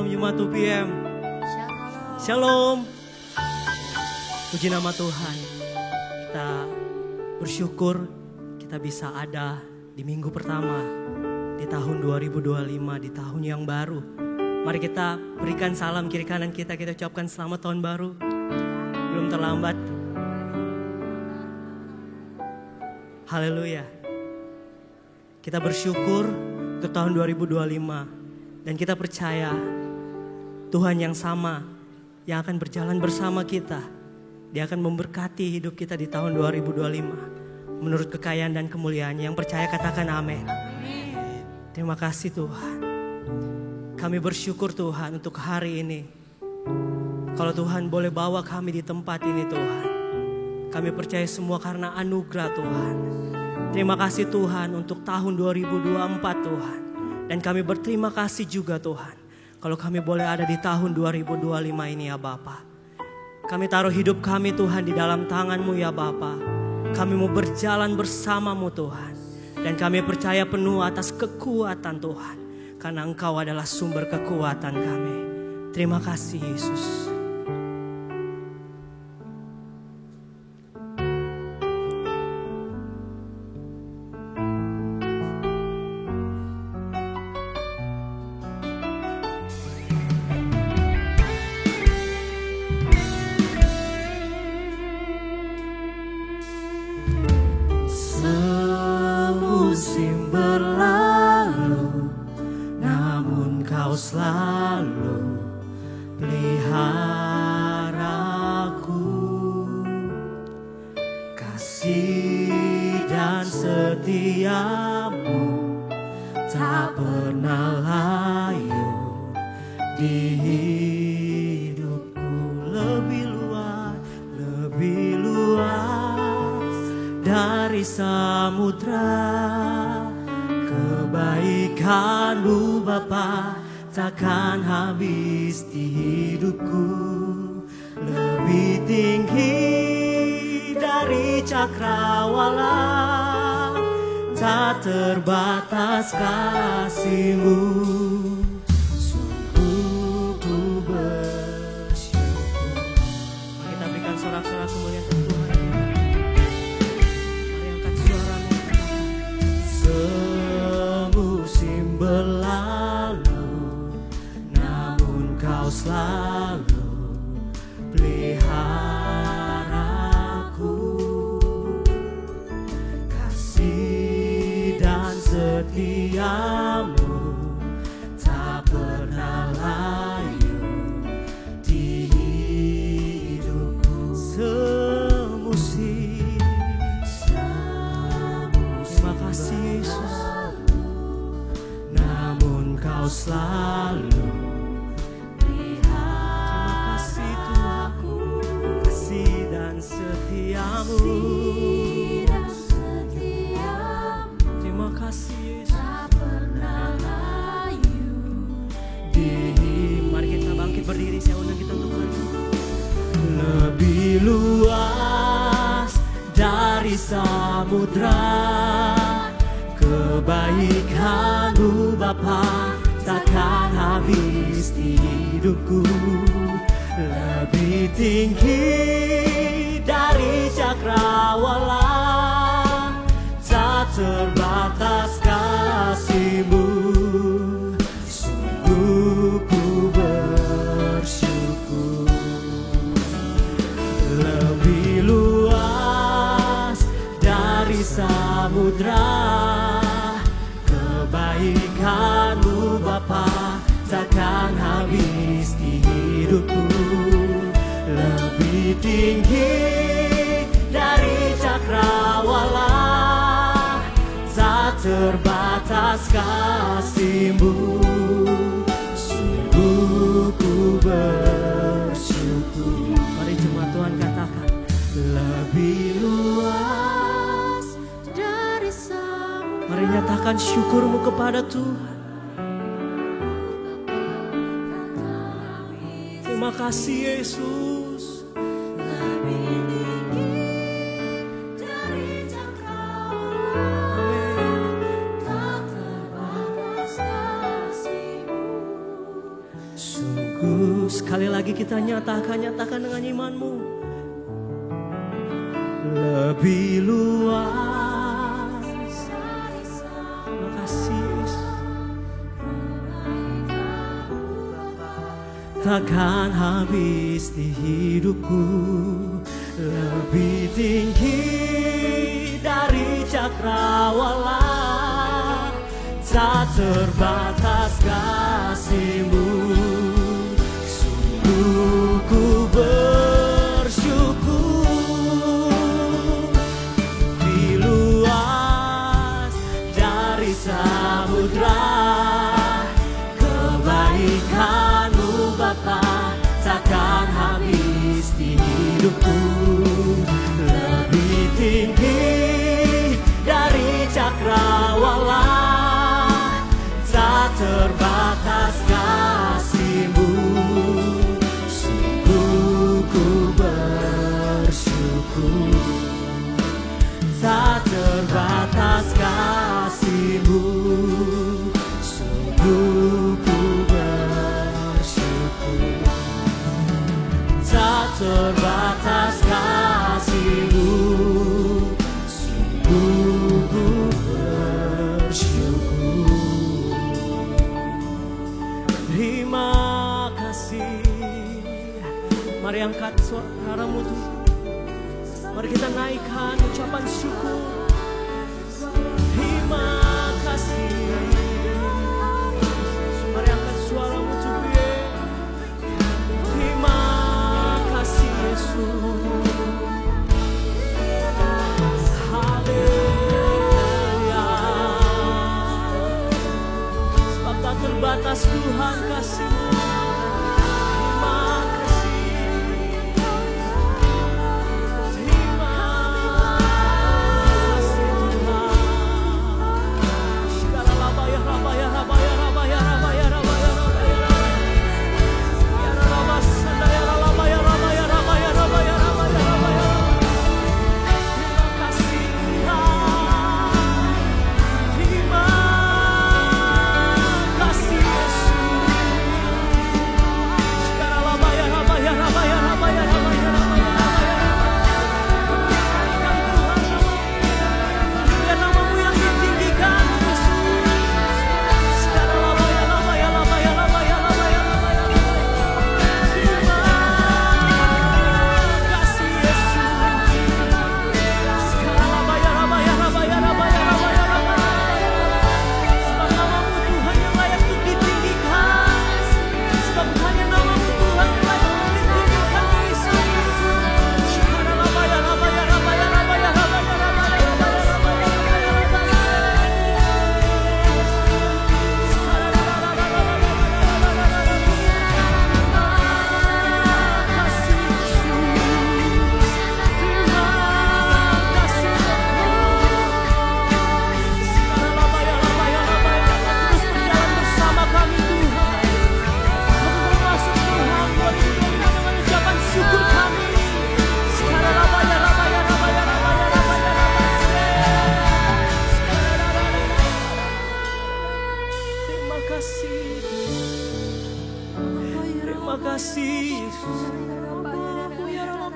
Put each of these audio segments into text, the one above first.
Shalom Jemaat UPM. Shalom. Puji nama Tuhan. Kita bersyukur kita bisa ada di minggu pertama di tahun 2025, di tahun yang baru. Mari kita berikan salam kiri kanan kita ucapkan selamat tahun baru. Belum terlambat. Haleluya. Kita bersyukur untuk tahun 2025 dan kita percaya Tuhan yang sama yang akan berjalan bersama kita. Dia akan memberkati hidup kita di tahun 2025 menurut kekayaan dan kemuliaan. Yang percaya katakan amin. Terima kasih Tuhan. Kami bersyukur Tuhan untuk hari ini. Kalau Tuhan boleh bawa kami di tempat ini Tuhan. Kami percaya semua karena anugerah Tuhan. Terima kasih Tuhan untuk tahun 2024 Tuhan. Dan kami berterima kasih juga Tuhan. Kalau kami boleh ada di tahun 2025 ini ya Bapa. Kami taruh hidup kami Tuhan di dalam tangan-Mu ya Bapa. Kami mau berjalan bersama-Mu Tuhan. Dan kami percaya penuh atas kekuatan Tuhan. Karena Engkau adalah sumber kekuatan kami. Terima kasih Yesus. Musim berlalu, namun Kau selalu peliharaku. Kasih dan setiamu tak pernah layu di hidupku. Lebih luas dari samudra. Kebaikan-Mu Bapa takkan habis di hidupku. Lebih tinggi dari cakrawala, tak terbatas kasih-Mu. Sungguh ku bersyukur. Kita berikan sorak-sorak kemuliaan untuk Tuhan. Mari angkat suara-Mu. Semusim berlalu, namun Kau selalu peliharaku. Kasih dan setiamu tak pernah layu di hidupku. Semusim. Terima kasih Yesus. Namun Kau selalu Terima kasih Tuhan. Kasih dan setiamu. Terima kasih Yesus. Mari kita bangkit berdiri. Saya undang kita untuk maju. lebih luas dari samudra. Kebaikan-Mu Bapa takkan habis di hidupku. Lebih tinggi dari cakrawala, tak terbatas kasih-Mu. Sungguh ku bersyukur. Lebih luas dari samudra. Kebaikan-Mu Bapa takkan habis di hidupku. Lebih tinggi dari cakrawala, tak terbatas kasih-Mu. Sungguh ku bersyukur. Mari jemaat Tuhan katakan. Lebih luas dari samudra. Mari nyatakan syukur-Mu kepada Tuhan. Terima kasih Yesus. Lebih tinggi dari cakrawala, tak terbatas kasih-Mu. Sekali lagi kita nyatakan dengan imanmu. Lebih luas. Terima kasih Yesus. Takkan habis di hidupku. Lebih tinggi dari cakrawala. Tak terbatas kasih-Mu. Sungguh ku bersyukur. Lebih luas dari samudra. Kebaikan-Mu Bapa takkan habis di hidupku. Lebih tinggi dari cakrawala. Tak terbatas kasih-Mu. Sungguh ku bersyukur. Tak terbatas kasih-Mu. Sungguh ku bersyukur. Tak terbatas kasih-Mu. Sungguh ku bersyukur. Terima kasih. Mari angkat suaramu Tuhan. Mari kita naikkan ucapan syukur. Terima kasih. Mari angkat suaramu Tuhan. Terima kasih Yesus. Haleluya. Sebab tak terbatas Tuhan kasih-Mu.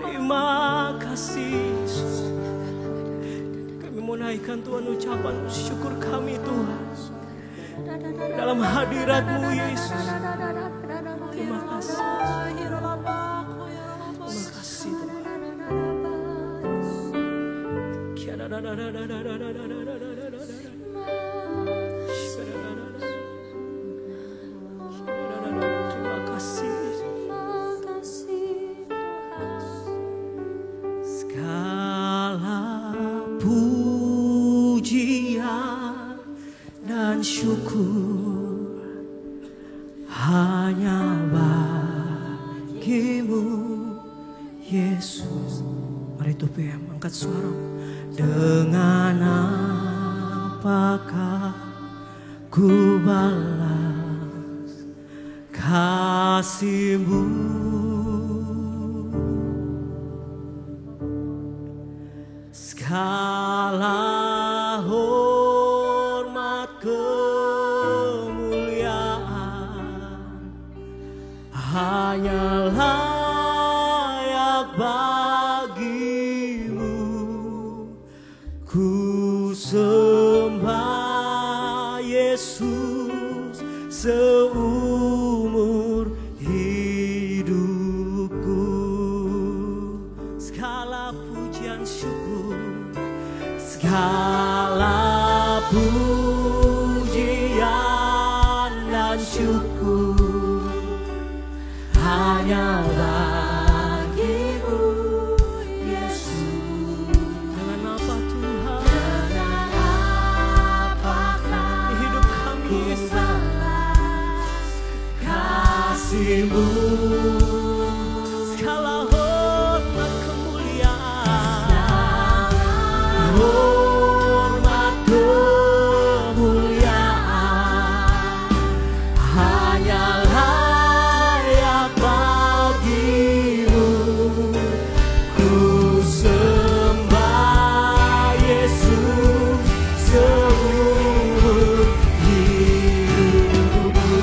Terima kasih Yesus. Kami mau naikkan Tuhan ucapan syukur kami Tuhan dalam hadirat-Mu Yesus. Terima kasih. Terima kasih Terima kasih. Segala pujian dan syukur hanya bagi-Mu Yesus. Mari itu PM, angkat suara. Dengan apakah ku balas kasih-Mu? Segala hormat kemuliaan hanya Ku sembah Yesus seumur hidupku. Segala pujian syukur, segala pujian dan syukur hanya bagimu Yesus. Dengan apa Tuhan? Dengan apakah hidup kami balas kasih-Mu? Segala hormat kemuliaan, hormat kemuliaan hanya layak bagimu. Ku sembah Yesus seumur hidupku.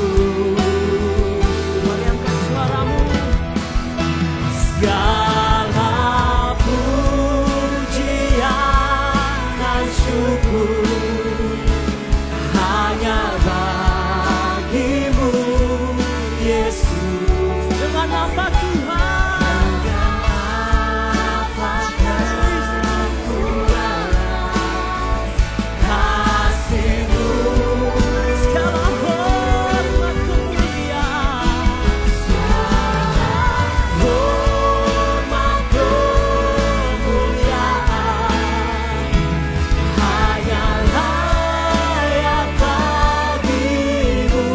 Mari angkat suaramu. Segala pujian dan syukur hanya bagimu Yesus. Dengan apa Tuhan? Dengan apakah ku balas kasih-Mu? Segala hormat kemuliaan, segala hormat kemuliaan hanya layak bagimu.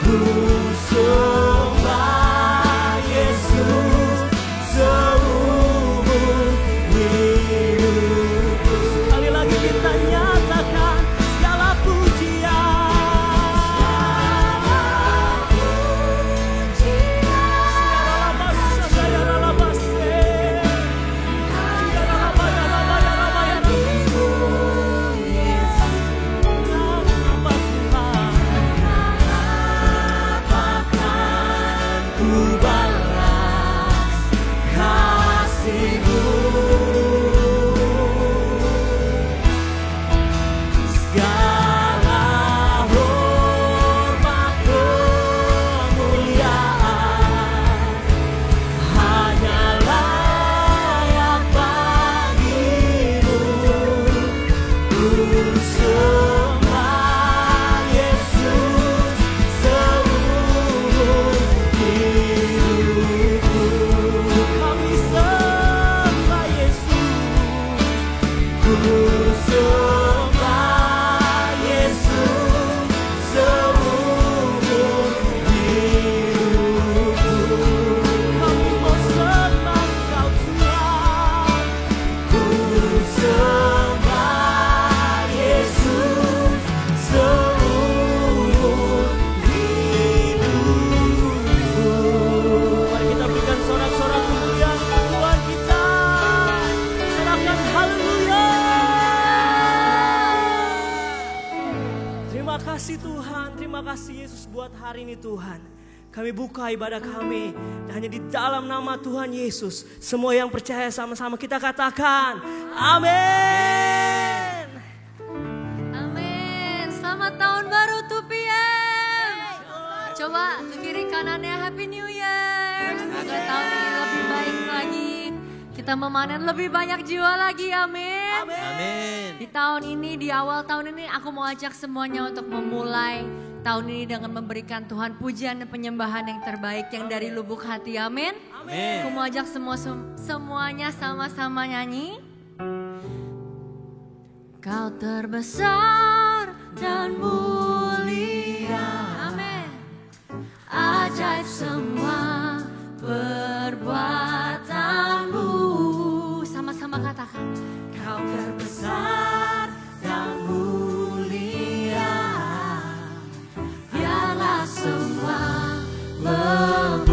Ku sembah Yesus seumur hidupku. Sekali lagi kita nyatakan segala pujian, segala basa saya lalabase, segala baya bagimu Yesus. Apa Tuhan? Apakah ku balas kasih-Mu? Segala hormat kemuliaan hanya layak bagimu. Ku sembah Yesus seumur hidupku. Kami sembah Yesus. Ku sembah Yesus seumur hidupku. Kami mau sembah Kau Tuhan. Ku sembah Yesus seumur hidupku. Mari kita berikan sorak-sorak kemuliaan Tuhan kita. Serahkan haleluya. Terima kasih Tuhan, terima kasih Yesus buat hari ini Tuhan. Kami buka ibadah kami dan hanya di dalam nama Tuhan Yesus. Semua yang percaya sama-sama kita katakan amin. Amin. Selamat tahun baru 2PM. Coba ke kiri kanannya Happy New Year. Semoga tahun ini lebih baik lagi. Kita memanen lebih banyak jiwa lagi. Amin. Amin. Di tahun ini, di awal tahun ini aku mau ajak semuanya untuk memulai tahun ini dengan memberikan Tuhan pujian dan penyembahan yang terbaik yang dari lubuk hati. Amin. Amin. Aku mau ajak semuanya sama-sama nyanyi. Kau terbesar dan mulia. Amin. Ajaib semua perbuatanmu. Sama-sama katakan. Kau terbesar dan mulia. Biarlah semua Memujimu.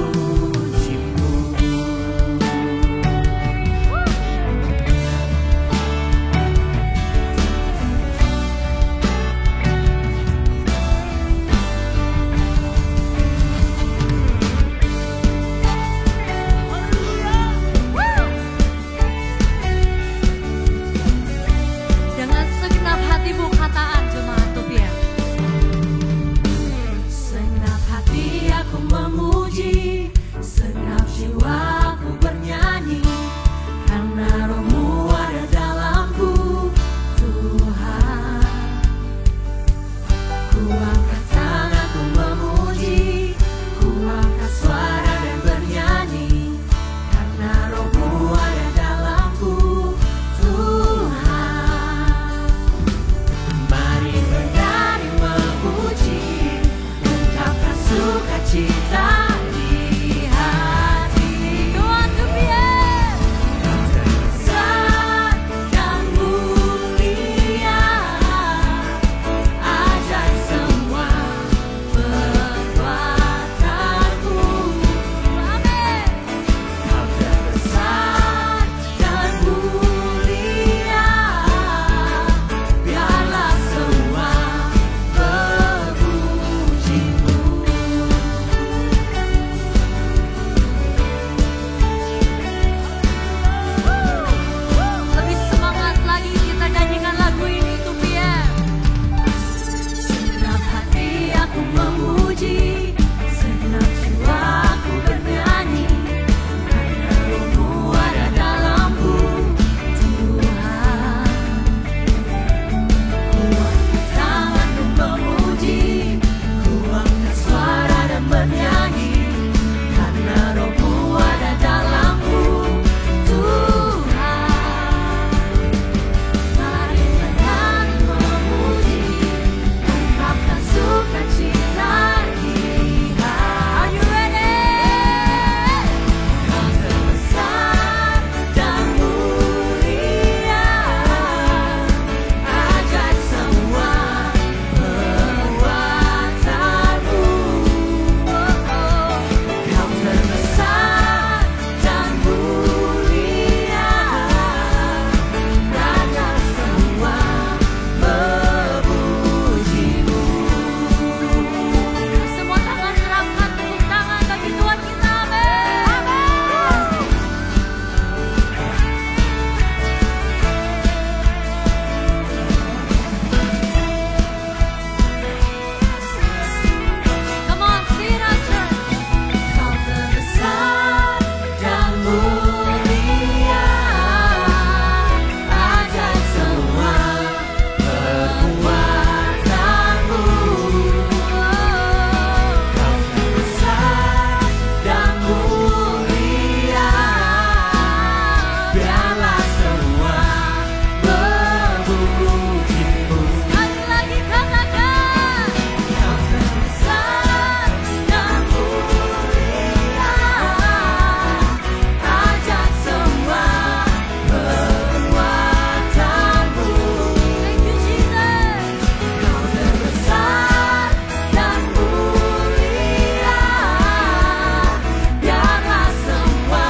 memujimu. Sekali lagi katakan, Kau terbesar dan mulia, ajak semua kekuatanmu. Thank you Jesus. Kau terbesar dan mulia, biarlah semua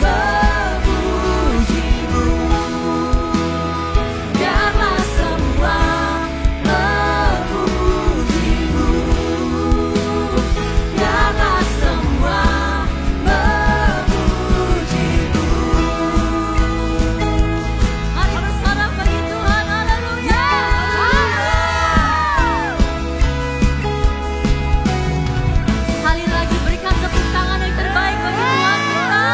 memujimu. Biarlah semua memujimu. Biarlah semua memujimu. Mari bersama bagi Tuhan, haleluya. Sekali lagi berikan tepuk tangan yang terbaik bagi Tuhan kita.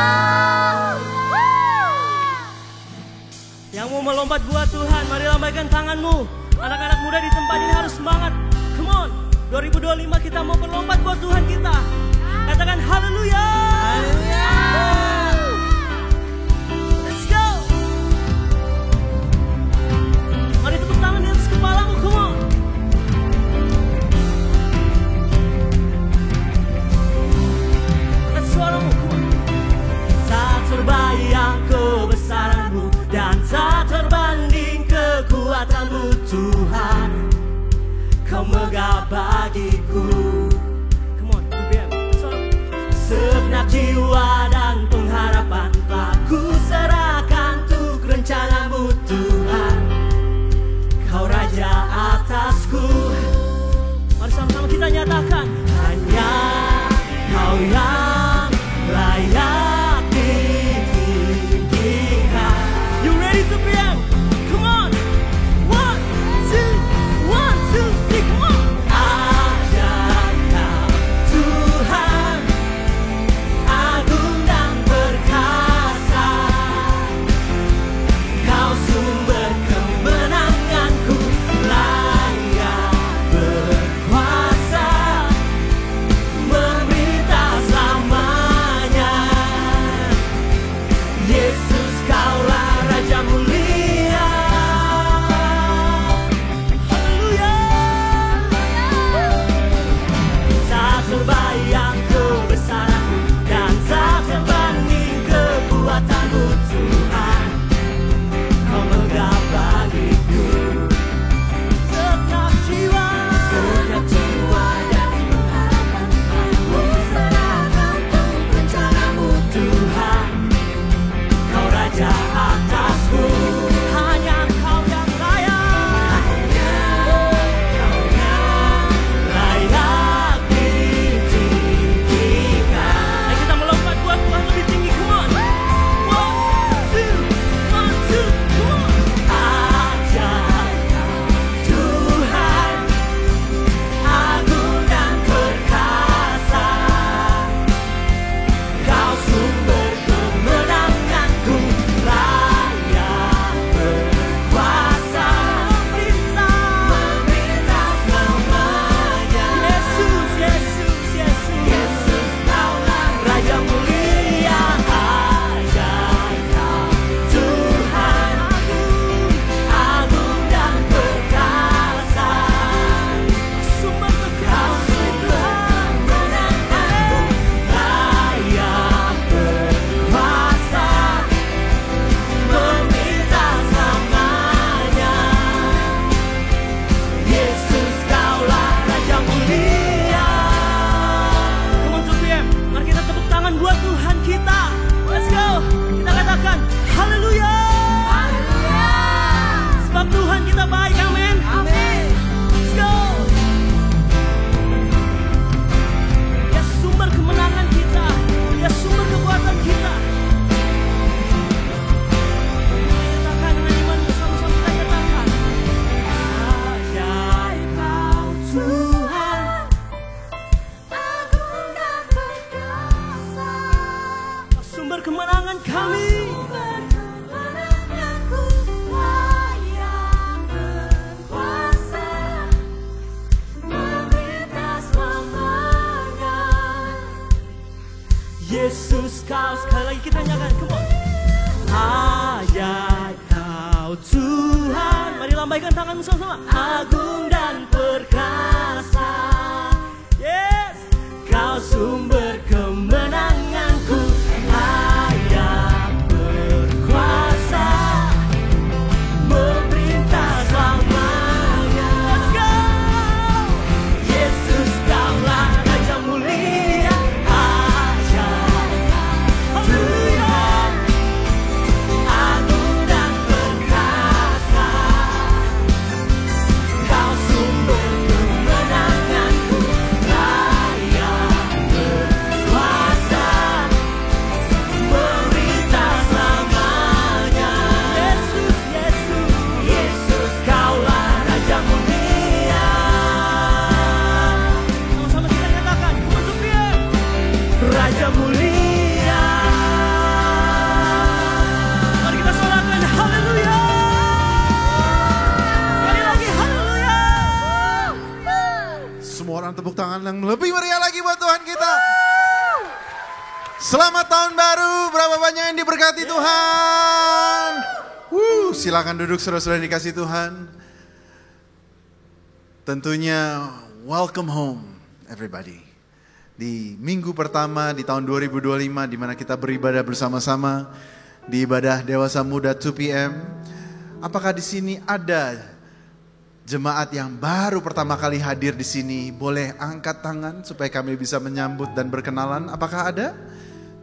Yang mau melompat buat Tuhan, mari lambaikan tanganmu. Anak-anak muda di tempat ini harus semangat. Come on, 2025 kita mau berlompat buat Tuhan kita. Katakan haleluya. Let's go. Mari tepuk tangan di atas kepalamu, come on. Angkat suaramu, come on. Tak terbayang kebesaranmu dan tak terbanding kekuatanmu Tuhan. Kau megah bagiku. Come on, BBM. Segenap jiwa dan pengharapan telah ku serahkan untuk rencanamu Tuhan. Kau raja atasku. Mari sama-sama kita nyatakan, hanya Kau yang layak ditinggikan. You ready to be out? Come on. 1, 2, 3, come on. Ajak Kau Tuhan, agung lambaikan tanganmu sama-sama. Agung dan perkasa, yes, Kau sumber kemenanganku, Ayah berkuasa, memerintah selamanya. Let's go! Yesus Kaulah Raja mulia, ajaib, haleluya. Agung dan perkasa, Kau sumber kemenanganku, Ayah berkuasa, memerintah selamanya. Yesus, Yesus, Yesus Kaulah Raja mulia. Sama-sama kita katakan, untuk Dia Raja mulia. Mari kita sorakan haleluya. Sekali lagi haleluya. Semua orang tepuk tangan yang lebih meriah lagi buat Tuhan kita. Selamat tahun baru, berapa banyak yang diberkati Tuhan. Silakan duduk saudara-saudara yang dikasih Tuhan. Tentunya welcome home everybody. Di minggu pertama di tahun 2025 di mana kita beribadah bersama-sama di ibadah Dewasa Muda 2 PM. Apakah di sini ada jemaat yang baru pertama kali hadir di sini? Boleh angkat tangan supaya kami bisa menyambut dan berkenalan. Apakah ada?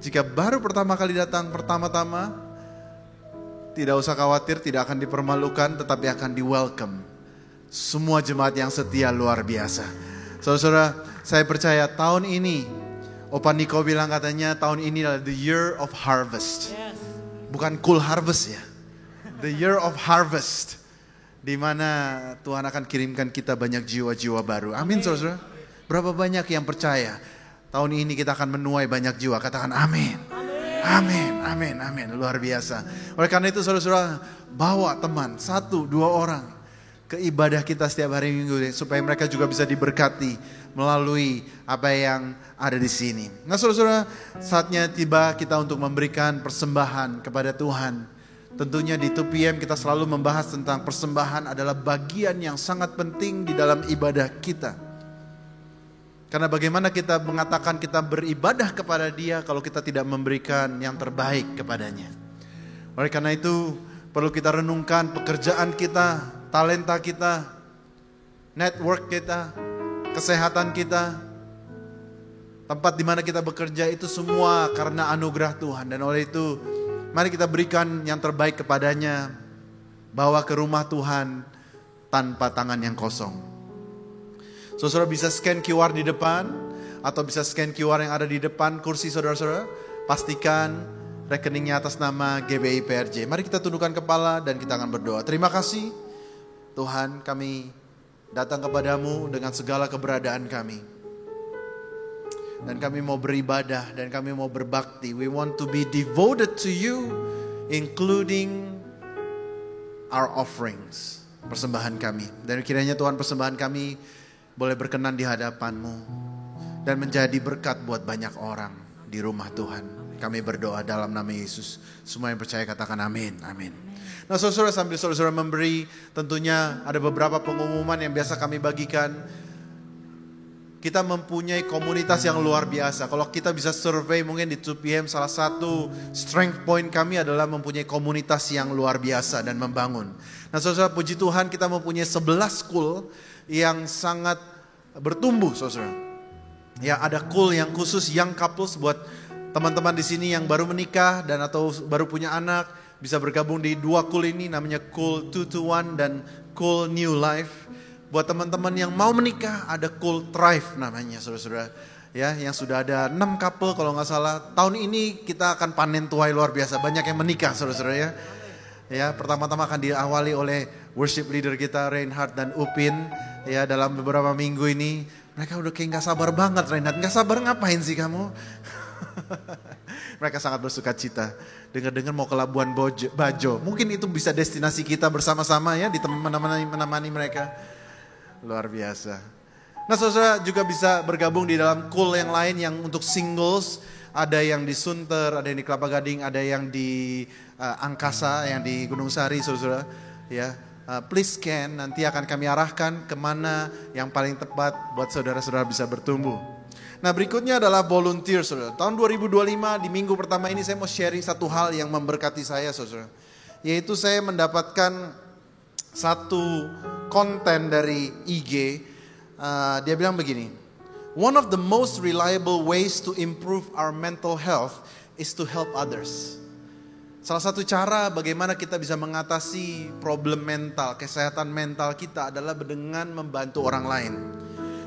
Jika baru pertama kali datang pertama-tama, tidak usah khawatir, tidak akan dipermalukan, tetapi akan di welcome. Semua jemaat yang setia luar biasa. Saudara-saudara, saya percaya tahun ini, Opa Niko bilang katanya tahun ini adalah the year of harvest. Bukan cool harvest ya. The year of harvest. Di mana Tuhan akan kirimkan kita banyak jiwa-jiwa baru. Amin saudara. Berapa banyak yang percaya tahun ini kita akan menuai banyak jiwa. Katakan amin. Amin, amin, amin. Luar biasa. Oleh karena itu saudara-saudara, bawa teman 1-2 orang ke ibadah kita setiap hari Minggu supaya mereka juga bisa diberkati melalui apa yang ada di sini. Nah saudara-saudara, saatnya tiba kita untuk memberikan persembahan kepada Tuhan. Tentunya di 2 PM kita selalu membahas tentang persembahan adalah bagian yang sangat penting di dalam ibadah kita. Karena bagaimana kita mengatakan kita beribadah kepada Dia kalau kita tidak memberikan yang terbaik kepadanya. Oleh karena itu perlu kita renungkan pekerjaan kita, talenta kita, network kita, kesehatan kita, tempat di mana kita bekerja itu semua karena anugerah Tuhan. Dan oleh itu mari kita berikan yang terbaik kepadanya, bawa ke rumah Tuhan tanpa tangan yang kosong. Saudara bisa scan QR di depan atau bisa scan QR yang ada di depan kursi saudara-saudara. Pastikan rekeningnya atas nama GBI PRJ. Mari kita tundukkan kepala dan kita akan berdoa. Terima kasih Tuhan, kami datang kepadamu dengan segala keberadaan kami. Dan kami mau beribadah dan kami mau berbakti. We want to be devoted to you, including our offerings, persembahan kami. Dan kiranya Tuhan persembahan kami boleh berkenan di hadapan-Mu dan menjadi berkat buat banyak orang di rumah Tuhan. Kami berdoa dalam nama Yesus. Semua yang percaya katakan amin, amin. Nah saudara, sambil saudara memberi, tentunya ada beberapa pengumuman yang biasa kami bagikan. Kita mempunyai komunitas yang luar biasa. Kalau kita bisa survei mungkin di 2 PM, salah satu strength point kami adalah mempunyai komunitas yang luar biasa dan membangun. Nah saudara, puji Tuhan kita mempunyai 11 school yang sangat bertumbuh saudara. Ya, ada cool yang khusus young couples buat teman-teman di sini yang baru menikah dan atau baru punya anak, bisa bergabung di 2 cool ini, namanya Cool 221 dan Cool New Life. Buat teman-teman yang mau menikah, ada Cool Thrive namanya saudara-saudara. Ya, yang sudah ada 6 couple kalau nggak salah. Tahun ini kita akan panen tuai luar biasa, banyak yang menikah saudara-saudara ya. Ya, pertama-tama akan diawali oleh worship leader kita Reinhard dan Upin. Ya, dalam beberapa minggu ini mereka udah kayak gak sabar banget. Reinhard, gak sabar ngapain sih kamu? Mereka sangat bersuka cita. Dengar-dengar mau ke Labuan Bajo. Mungkin itu bisa destinasi kita bersama-sama ya, menemani mereka. Luar biasa. Nah saudara juga bisa bergabung di dalam cool yang lain yang untuk singles. Ada yang di Sunter, ada yang di Kelapa Gading, ada yang di Angkasa, yang di Gunung Sari saudara. Ya, please scan, nanti akan kami arahkan kemana yang paling tepat buat saudara-saudara bisa bertumbuh. Nah berikutnya adalah volunteer saudara. Tahun 2025 di minggu pertama ini saya mau sharing satu hal yang memberkati saya saudara. Yaitu saya mendapatkan satu konten dari IG. Dia bilang begini, one of the most reliable ways to improve our mental health is to help others. Salah satu cara bagaimana kita bisa mengatasi problem mental, kesehatan mental kita adalah dengan membantu orang lain.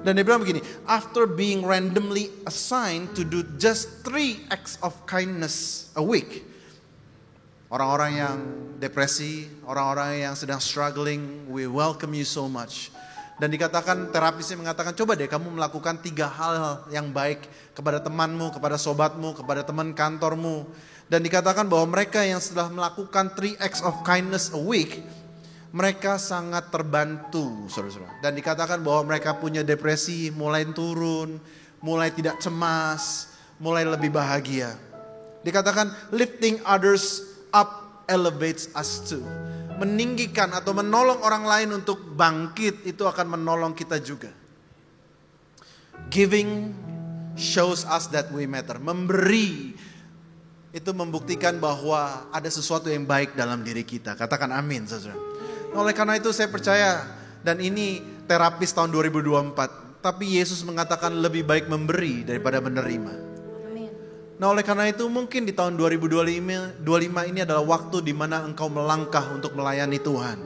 Dan dia bilang begini, after being randomly assigned to do just 3 acts of kindness a week. Orang-orang yang depresi, orang-orang yang sedang struggling, we welcome you so much. Dan dikatakan, terapisnya mengatakan, coba deh kamu melakukan 3 hal yang baik kepada temanmu, kepada sobatmu, kepada teman kantormu. Dan dikatakan bahwa mereka yang setelah melakukan 3 acts of kindness a week, mereka sangat terbantu, saudara-saudara. Dan dikatakan bahwa mereka punya depresi mulai turun, mulai tidak cemas, mulai lebih bahagia. Dikatakan lifting others up elevates us too. Meninggikan atau menolong orang lain untuk bangkit itu akan menolong kita juga. Giving shows us that we matter. Memberi itu membuktikan bahwa ada sesuatu yang baik dalam diri kita. Katakan amin, saudara. Oleh karena itu saya percaya, dan ini terapis tahun 2024. Tapi Yesus mengatakan lebih baik memberi daripada menerima. Amin. Nah oleh karena itu mungkin di tahun 2025 ini adalah waktu di mana engkau melangkah untuk melayani Tuhan.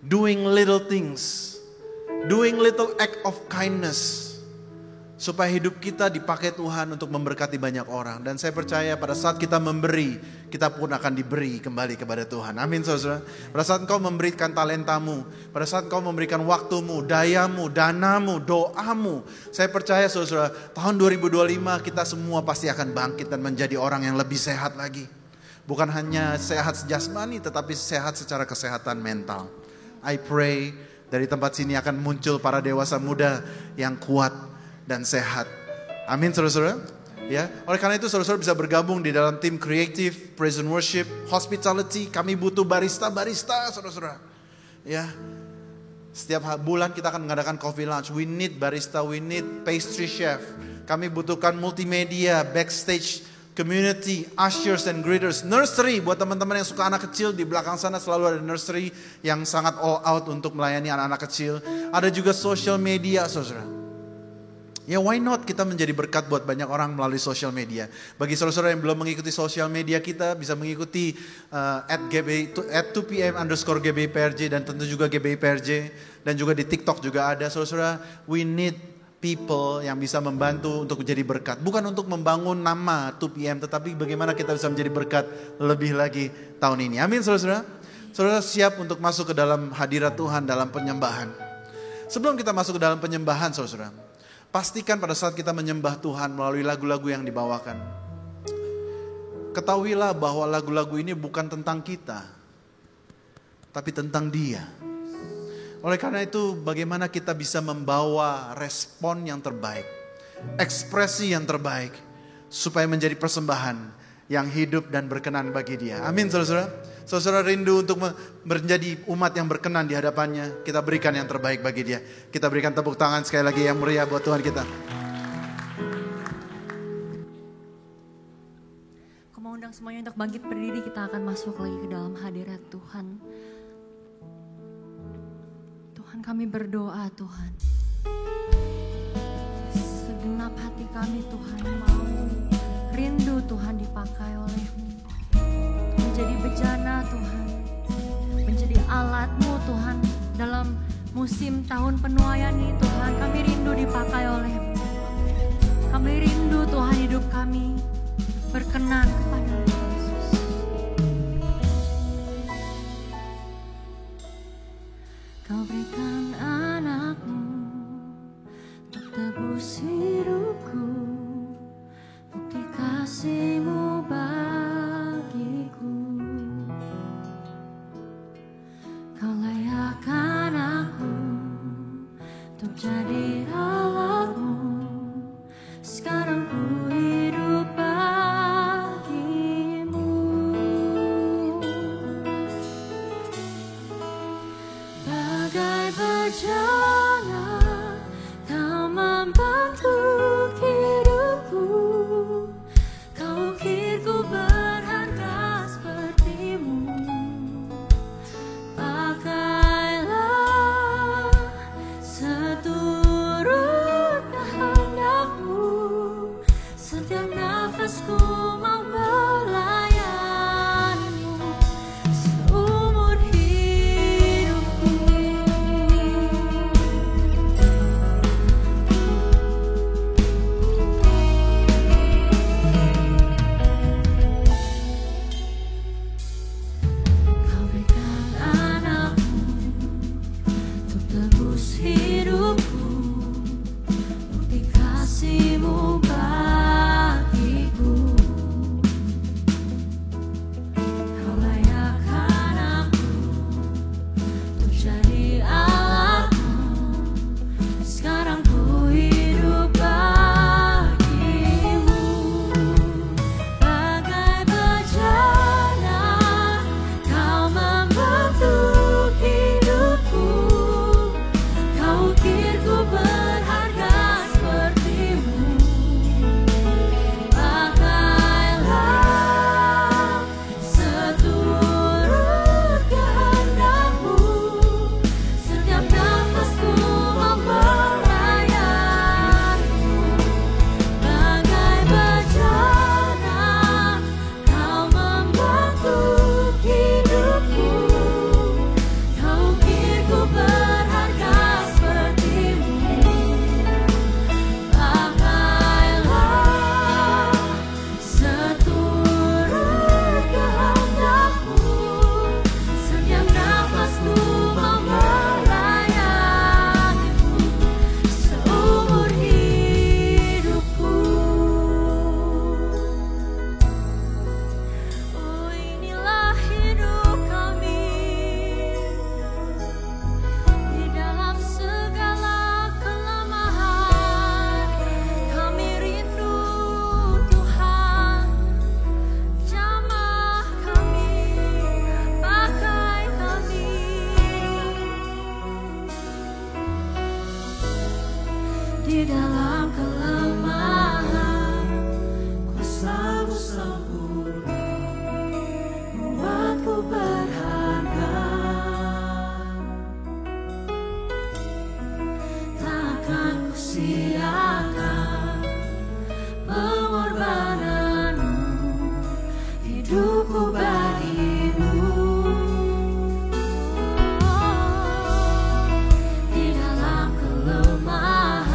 Doing little things. Doing little act of kindness. Supaya hidup kita dipakai Tuhan untuk memberkati banyak orang. Dan saya percaya pada saat kita memberi, kita pun akan diberi kembali kepada Tuhan. Amin saudara. Pada saat engkau memberikan talentamu, pada saat engkau memberikan waktumu, dayamu, danamu, doamu, saya percaya saudara, tahun 2025 kita semua pasti akan bangkit dan menjadi orang yang lebih sehat lagi. Bukan hanya sehat jasmani, tetapi sehat secara kesehatan mental. I pray dari tempat sini akan muncul para dewasa muda yang kuat dan sehat. Amin saudara-saudara. Ya, oleh karena itu saudara-saudara bisa bergabung di dalam tim creative, praise and worship, hospitality. Kami butuh barista saudara-saudara. Ya. Setiap bulan kita akan mengadakan coffee lunch. We need barista, we need pastry chef. Kami butuhkan multimedia, backstage, community, ushers and greeters, nursery buat teman-teman yang suka anak kecil. Di belakang sana selalu ada nursery yang sangat all out untuk melayani anak-anak kecil. Ada juga social media saudara. Ya why not kita menjadi berkat buat banyak orang melalui social media. Bagi saudara-saudara yang belum mengikuti social media kita, bisa mengikuti at 2pm_GBIPRJ dan tentu juga GBIPRJ. Dan juga di TikTok juga ada. Saudara-saudara, we need people yang bisa membantu untuk menjadi berkat. Bukan untuk membangun nama 2PM, tetapi bagaimana kita bisa menjadi berkat lebih lagi tahun ini. Amin saudara-saudara. Saudara siap untuk masuk ke dalam hadirat Tuhan dalam penyembahan. Sebelum kita masuk ke dalam penyembahan saudara-saudara, pastikan pada saat kita menyembah Tuhan melalui lagu-lagu yang dibawakan, ketahuilah bahwa lagu-lagu ini bukan tentang kita, tapi tentang Dia. Oleh karena itu bagaimana kita bisa membawa respon yang terbaik, ekspresi yang terbaik, supaya menjadi persembahan yang hidup dan berkenan bagi Dia. Amin saudara-saudara. Saudara rindu untuk menjadi umat yang berkenan di hadapannya. Kita berikan yang terbaik bagi Dia. Kita berikan tepuk tangan sekali lagi yang meriah buat Tuhan kita. Aku mau undang semuanya untuk bangkit berdiri. Kita akan masuk lagi ke dalam hadirat Tuhan. Tuhan kami berdoa Tuhan. Segenap hati kami Tuhan mau rindu Tuhan dipakai oleh-Mu. Menjadi bejana Tuhan, menjadi alat-Mu Tuhan dalam musim tahun penuaian ini Tuhan. Kami rindu dipakai oleh-Mu. Kami rindu Tuhan hidup kami berkenan kepada-Mu Yesus. Kau berikan anak-Mu untuk tebus hidupku, bukti kasih-Mu bagiku. Kau layakkan aku untuk jadi alat-Mu. Sekarang ku hidup bagimu. Bagai bejana kau membantu hidupku, kau ukirku berharga sepertimu. Pakailah seturut kehendakmu, setiap nafasku mau melayanimu seumur hidupku. Kau berikan anakmu untuk tebus hidupku, bukti kasih-Mu bagiku. Kau layakkan aku untuk jadi alatmu, sekarang ku hidup bagimu. Bagai bejana kau membantu hidupku, kau ukirku berharga sepertimu. Pakailah seturut kehendakmu, setiap nafasku mau melayanimu. Bagai bejana kau membantu hidupku, kau ukirku berharga sepertimu. Pakailah seturut kehendakmu, setiap nafasku mau melayanimu seumur hidupku. Oh, inilah hidup kami, di dalam segala kelemahan kami rindu Tuhan. Jamah kami, pakai kami, di dalam kelemahan kuasa-Mu sempurna membuatku berharga. Takkan ku siakan pengorbananmu, hidupku bagimu. Di dalam kelemahan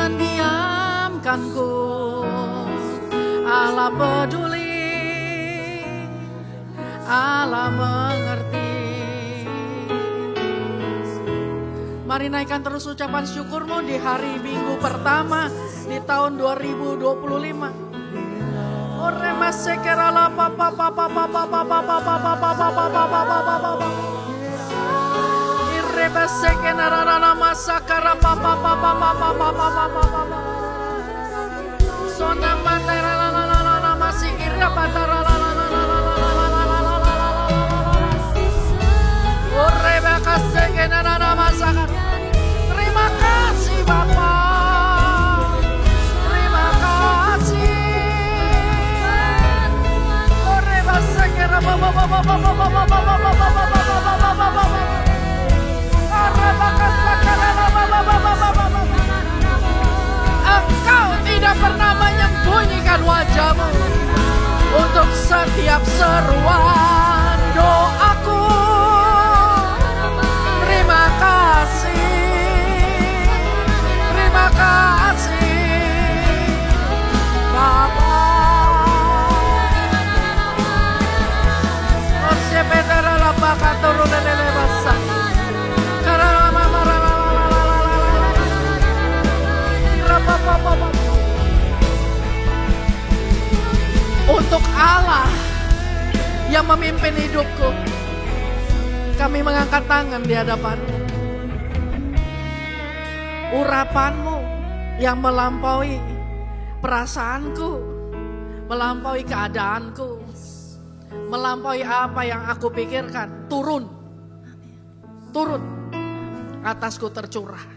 mendiamkanku. Allah peduli, Allah mengerti. Mari naikkan terus ucapan syukurmu di hari Minggu pertama di tahun 2025. Orema sekerala papa papa papa papa papa papa papa papa. Ireba sekenarana masakara papa papa papa papa papa. Sona matera la la la la masih iraba tara la la la la la la. Oreba sekenarana masakara. Terima kasih Bapak. Terima kasih. Oreba sekera papa papa papa papa papa. Engkau tidak pernah menyembunyikan wajahmu untuk setiap seruan doaku. Terima kasih, terima kasih Bapa. Orsepetera lapaka turulele basa. Untuk Allah yang memimpin hidupku, kami mengangkat tangan di hadapan-Mu. Urapan-Mu yang melampaui perasaanku, melampaui keadaanku, melampaui apa yang aku pikirkan, turun atasku tercurah.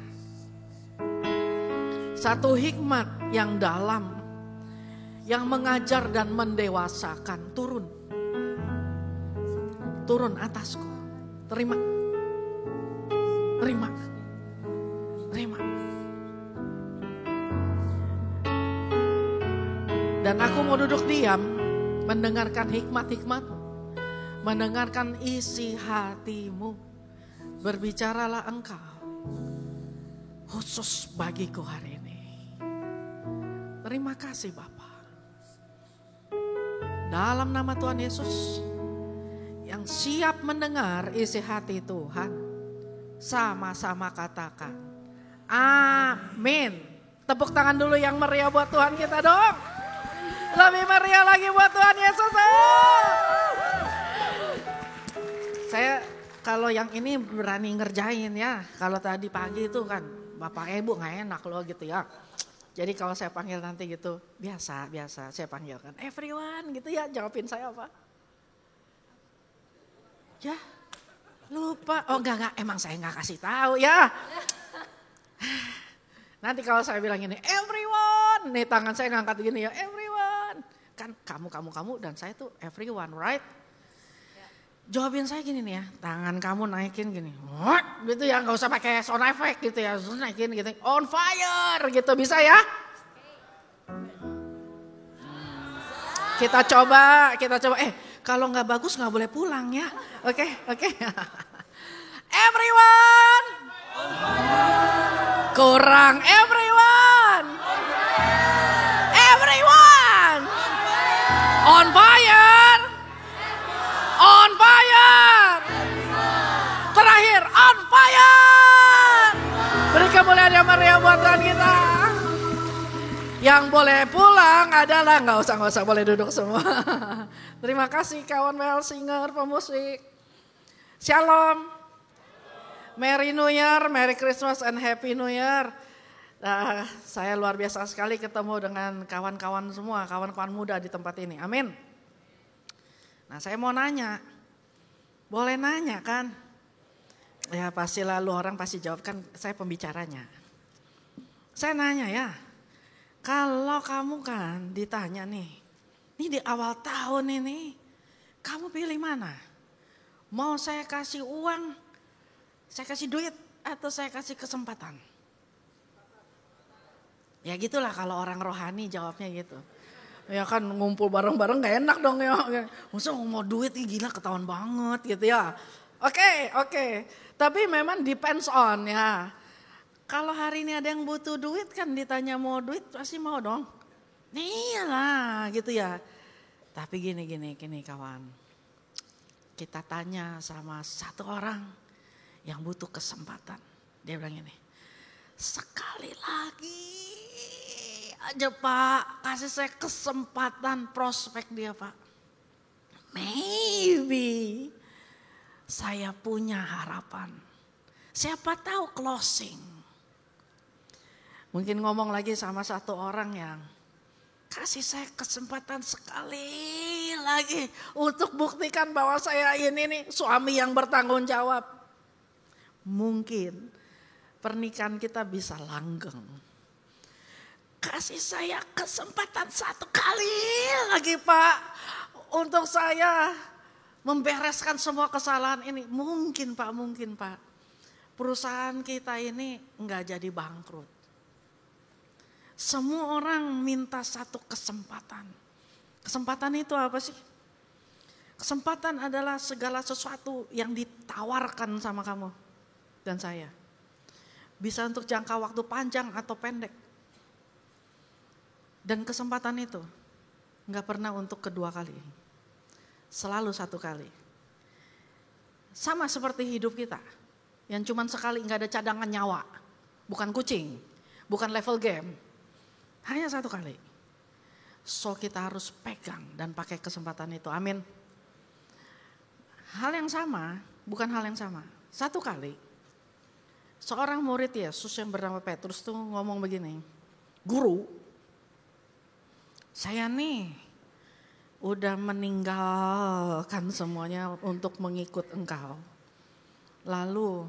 Satu hikmat yang dalam, yang mengajar dan mendewasakan, turun atasku. Terima. Dan aku mau duduk diam, mendengarkan hikmat-hikmat-Mu, mendengarkan isi hati-Mu. Berbicaralah Engkau khusus bagiku hari ini. Terima kasih Bapa. Dalam nama Tuhan Yesus yang siap mendengar isi hati Tuhan, sama-sama katakan amin. Tepuk tangan dulu yang meriah buat Tuhan kita dong. Lebih meriah lagi buat Tuhan Yesus. Saya kalau yang ini berani ngerjain ya. Kalau tadi pagi itu kan Bapak Ibu gak enak loh gitu ya. Jadi kalau saya panggil nanti gitu, biasa saya panggilkan everyone gitu ya, jawabin saya apa? Ya, lupa. Oh enggak, emang saya gak kasih tahu ya. Nanti kalau saya bilang gini, everyone, nih tangan saya ngangkat gini ya, everyone. Kan kamu dan saya tuh everyone, right? Jawabin saya gini nih ya, tangan kamu naikin gini, what? Gitu ya, nggak usah pakai sound effect gitu ya, naikin gitu, on fire gitu, bisa ya? Kita coba, kalau nggak bagus nggak boleh pulang ya, oke. Everyone, kurang everyone, on fire. On fire. Terakhir on fire. Beri kemuliaan yang meriah buat Tuhan kita. Yang boleh pulang adalah nggak usah boleh duduk semua. Terima kasih kawan well singer, pemusik. Shalom. Merry New Year, Merry Christmas and Happy New Year. Saya luar biasa sekali ketemu dengan kawan-kawan semua, kawan-kawan muda di tempat ini. Amin. Nah saya mau nanya, boleh nanya kan? Ya pasti lalu orang pasti jawab kan, saya pembicaranya. Saya nanya ya, kalau kamu kan ditanya nih, ini di awal tahun ini, kamu pilih mana? Mau saya kasih uang, saya kasih duit, atau saya kasih kesempatan? Ya gitulah kalau orang rohani jawabnya gitu. Ya kan ngumpul bareng-bareng gak enak dong ya. Masa mau duit nih gila ketahuan banget gitu ya. Oke. Tapi memang depends on ya. Kalau hari ini ada yang butuh duit kan ditanya mau duit pasti mau dong. Iyalah gitu ya. Tapi gini kawan. Kita tanya sama satu orang yang butuh kesempatan. Dia bilang gini, sekali lagi aja Pak, kasih saya kesempatan, prospek dia Pak. Maybe saya punya harapan. Siapa tahu closing. Mungkin ngomong lagi sama satu orang yang kasih saya kesempatan sekali lagi untuk buktikan bahwa saya ini nih suami yang bertanggung jawab. Mungkin pernikahan kita bisa langgeng. Kasih saya kesempatan satu kali lagi Pak untuk saya membereskan semua kesalahan ini. Mungkin Pak. Perusahaan kita ini enggak jadi bangkrut. Semua orang minta satu kesempatan. Kesempatan itu apa sih? Kesempatan adalah segala sesuatu yang ditawarkan sama kamu dan saya. Bisa untuk jangka waktu panjang atau pendek. Dan kesempatan itu gak pernah untuk kedua kali. Selalu satu kali. Sama seperti hidup kita. Yang cuma sekali gak ada cadangan nyawa. Bukan kucing. Bukan level game. Hanya satu kali. So kita harus pegang dan pakai kesempatan itu. Amin. Hal yang sama, bukan hal yang sama. Satu kali. Seorang murid Yesus yang bernama Petrus tuh ngomong begini. Guru, saya nih udah meninggalkan semuanya untuk mengikut engkau. Lalu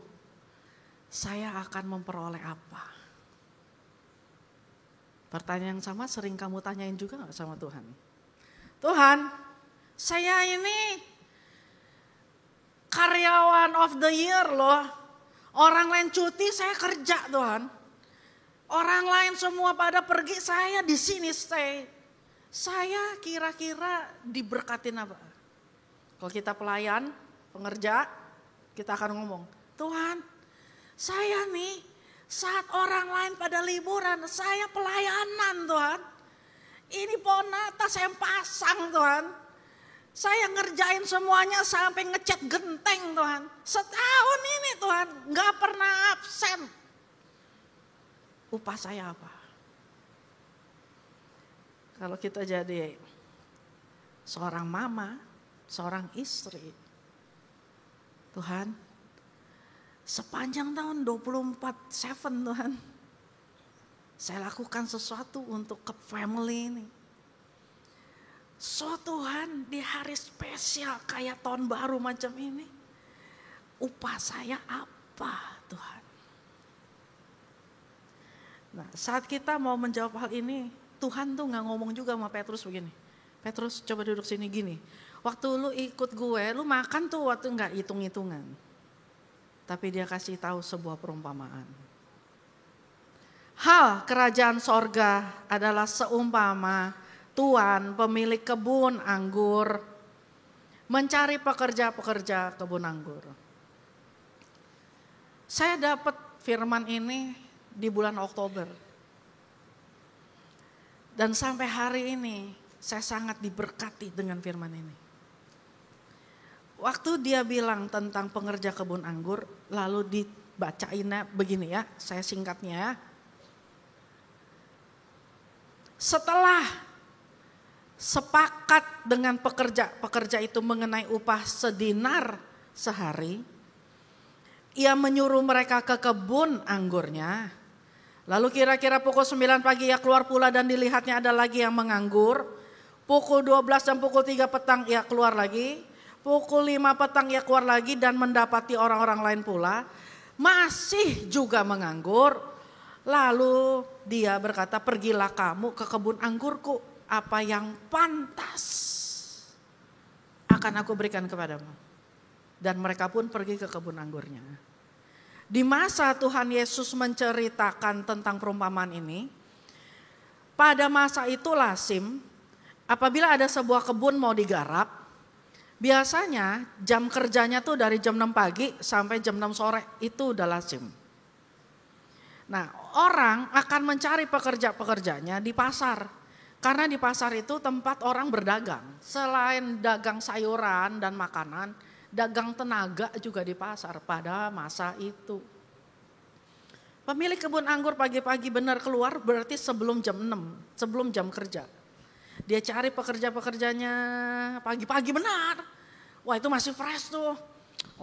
saya akan memperoleh apa? Pertanyaan yang sama sering kamu tanyain juga gak sama Tuhan? Tuhan, saya ini karyawan of the year loh. Orang lain cuti, saya kerja Tuhan. Orang lain semua pada pergi, saya di sini stay. Saya kira-kira diberkatin apa? Kalau kita pelayan, pengerja, kita akan ngomong, Tuhan, saya nih saat orang lain pada liburan, saya pelayanan Tuhan. Ini pohon natas saya pasang Tuhan. Saya ngerjain semuanya sampai ngecat genteng Tuhan. Setahun ini Tuhan gak pernah absen. Upah saya apa? Kalau kita jadi seorang mama, seorang istri. Tuhan, sepanjang tahun 24/7 Tuhan. Saya lakukan sesuatu untuk ke family ini. So Tuhan di hari spesial kayak tahun baru macam ini. Upah saya apa Tuhan? Nah saat kita mau menjawab hal ini. Tuhan tuh gak ngomong juga sama Petrus begini. Petrus coba duduk sini gini. Waktu lu ikut gue, lu makan tuh waktu gak hitung-hitungan. Tapi dia kasih tahu sebuah perumpamaan. Hal kerajaan sorga adalah seumpama Tuan pemilik kebun anggur mencari pekerja-pekerja kebun anggur. Saya dapat firman ini di bulan Oktober. Dan sampai hari ini saya sangat diberkati dengan firman ini. Waktu dia bilang tentang pengerja kebun anggur, lalu dibacainnya begini ya, saya singkatnya ya. Setelah sepakat dengan pekerja itu mengenai upah sedinar sehari, ia menyuruh mereka ke kebun anggurnya. Lalu kira-kira pukul 9 pagi ia keluar pula dan dilihatnya ada lagi yang menganggur. Pukul 12 dan pukul 3 petang ia keluar lagi. Pukul 5 petang ia keluar lagi dan mendapati orang-orang lain pula. Masih juga menganggur. Lalu dia berkata, pergilah kamu ke kebun anggurku. Apa yang pantas akan aku berikan kepadamu. Dan mereka pun pergi ke kebun anggurnya. Di masa Tuhan Yesus menceritakan tentang perumpamaan ini, pada masa itu lazim, apabila ada sebuah kebun mau digarap, biasanya jam kerjanya tuh dari jam 6 pagi sampai jam 6 sore, itu udah lazim. Nah, orang akan mencari pekerja-pekerjanya di pasar. Karena di pasar itu tempat orang berdagang. Selain dagang sayuran dan makanan, dagang tenaga juga di pasar pada masa itu. Pemilik kebun anggur pagi-pagi benar keluar berarti sebelum jam 6, sebelum jam kerja. Dia cari pekerja-pekerjanya pagi-pagi benar. Wah itu masih fresh tuh.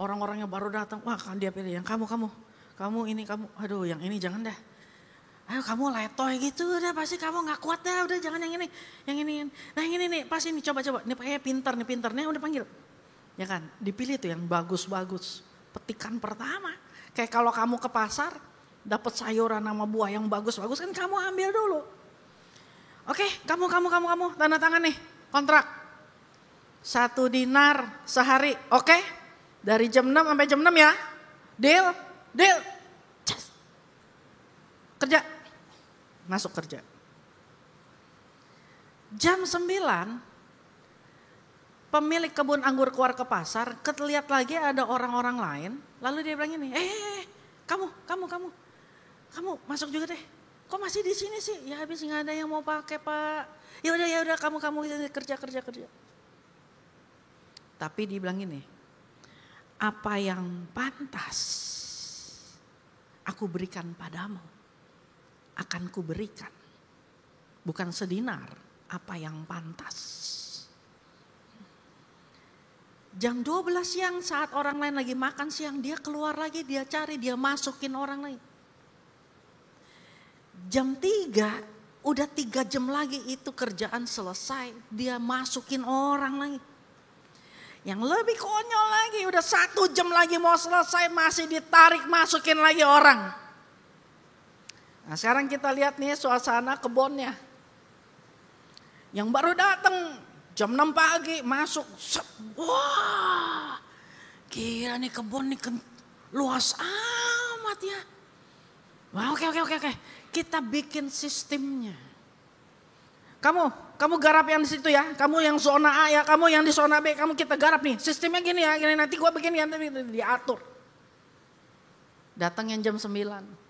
Orang-orang yang baru datang, wah kan dia pilih yang kamu, aduh yang ini jangan dah. Ayo kamu letoy gitu udah pasti kamu gak kuat dah, udah jangan yang ini. Nah yang ini nih pas ini coba. Ini pintar nih udah panggil. Ya kan dipilih tuh yang bagus-bagus. Petikan pertama. Kayak kalau kamu ke pasar dapat sayuran sama buah yang bagus-bagus kan kamu ambil dulu. Oke kamu tanda tangan nih kontrak. 1 dinar sehari oke. Dari jam 6 sampai jam 6 ya. Deal. Kerja. Masuk kerja. Jam 9 pemilik kebun anggur keluar ke pasar, lihat lagi ada orang-orang lain, lalu dia bilang ini, kamu masuk juga deh. Kok masih di sini sih? Ya habis nggak ada yang mau pakai Pak. Ya udah kamu kerja. Tapi dia bilang ini, apa yang pantas aku berikan padamu akan kuberikan. Bukan sedinar, apa yang pantas. Jam 12 siang saat orang lain lagi makan siang, dia keluar lagi, dia cari, dia masukin orang lain. Jam 3, udah 3 jam lagi itu kerjaan selesai, dia masukin orang lagi. Yang lebih konyol lagi, udah 1 jam lagi mau selesai masih ditarik masukin lagi orang. Nah sekarang kita lihat nih suasana kebunnya. Yang baru datang jam 6 pagi masuk. Wah gila nih kebun nih luas amat ya. Wah oke. Kita bikin sistemnya. Kamu garap yang di situ ya. Kamu yang zona A ya. Kamu yang di zona B. Kita garap nih. Sistemnya gini ya. Gini, nanti gue begini ya. Diatur. Datang yang jam 9.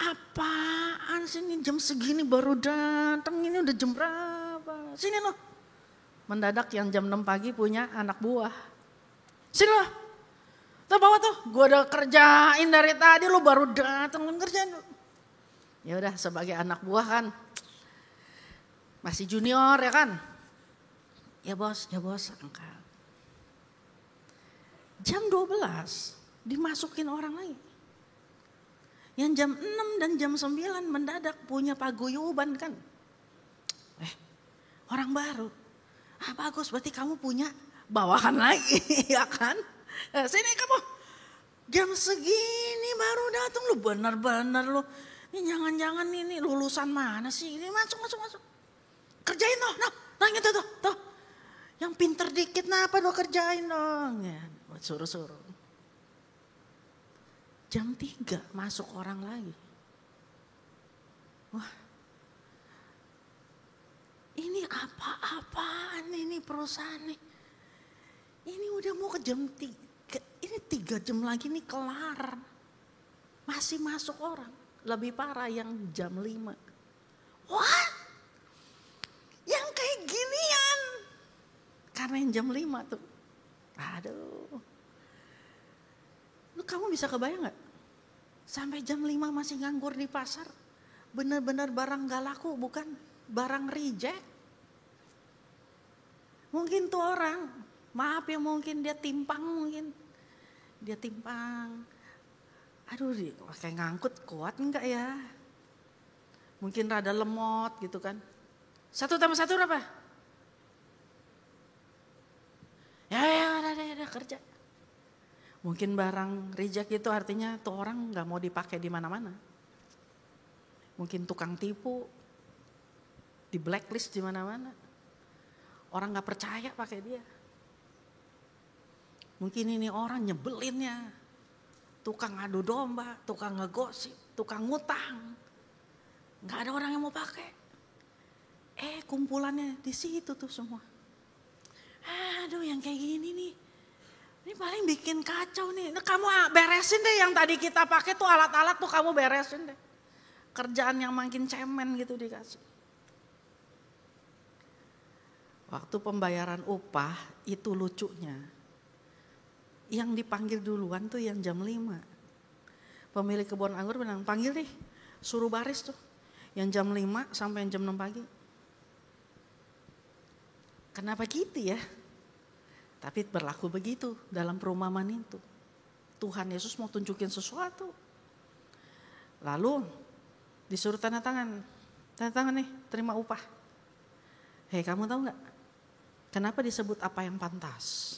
Apaan sih ini jam segini baru datang. Ini udah jam berapa. Sini loh. Mendadak yang jam 6 pagi punya anak buah. Sini loh. Tuh bawa tuh. Gue udah kerjain dari tadi. Lo baru datang kerjain. Ya udah sebagai anak buah kan. Masih junior ya kan. Ya bos angkat. Jam 12 dimasukin orang lain. Yang jam 6 dan jam 9 mendadak punya paguyuban kan. Orang baru. Bagus berarti kamu punya bawahan lagi ya kan. Sini kamu. Jam segini baru datang lu benar-benar lu. Ini jangan-jangan ini lulusan mana sih? Ini masuk. Kerjain dong. Nah gitu tuh. Yang pinter dikit apa lo kerjain dong. Ya, suruh. Jam 3 masuk orang lagi. Wah. Ini apa-apaan ini perusahaan nih. Ini udah mau ke jam 3. Ini 3 jam lagi nih kelar. Masih masuk orang. Lebih parah yang jam 5. Wah. Yang kayak ginian. Karena yang jam 5 tuh. Aduh. Lu kamu bisa kebayang gak? Sampai jam 5 masih nganggur di pasar. Benar-benar barang gak laku bukan barang reject. Mungkin tuh orang, maaf ya mungkin dia timpang mungkin. Dia timpang. Aduh kayak ngangkut kuat enggak ya? Mungkin rada lemot gitu kan. 1 tambah 1 berapa? Ya udah kerja. Mungkin barang reject itu artinya tuh orang gak mau dipakai di mana-mana. Mungkin tukang tipu, di blacklist di mana-mana. Orang gak percaya pakai dia. Mungkin ini orang nyebelinnya. Tukang adu domba, tukang ngegosip, tukang ngutang. Gak ada orang yang mau pakai. Kumpulannya di situ tuh semua. Aduh yang kayak gini nih. Ini paling bikin kacau nih. Nah, kamu beresin deh yang tadi kita pakai tuh alat-alat tuh kamu beresin deh. Kerjaan yang makin cemen gitu dikasih. Waktu pembayaran upah itu lucunya. Yang dipanggil duluan tuh yang jam 5. Pemilik kebun anggur bilang, panggil deh, suruh baris tuh. Yang jam 5 sampai yang jam 6 pagi. Kenapa gitu ya? Tapi berlaku begitu dalam perumpamaan itu. Tuhan Yesus mau tunjukin sesuatu. Lalu disuruh tanda tangan. Tanda tangan nih, terima upah. Hei, kamu tahu gak? Kenapa disebut apa yang pantas?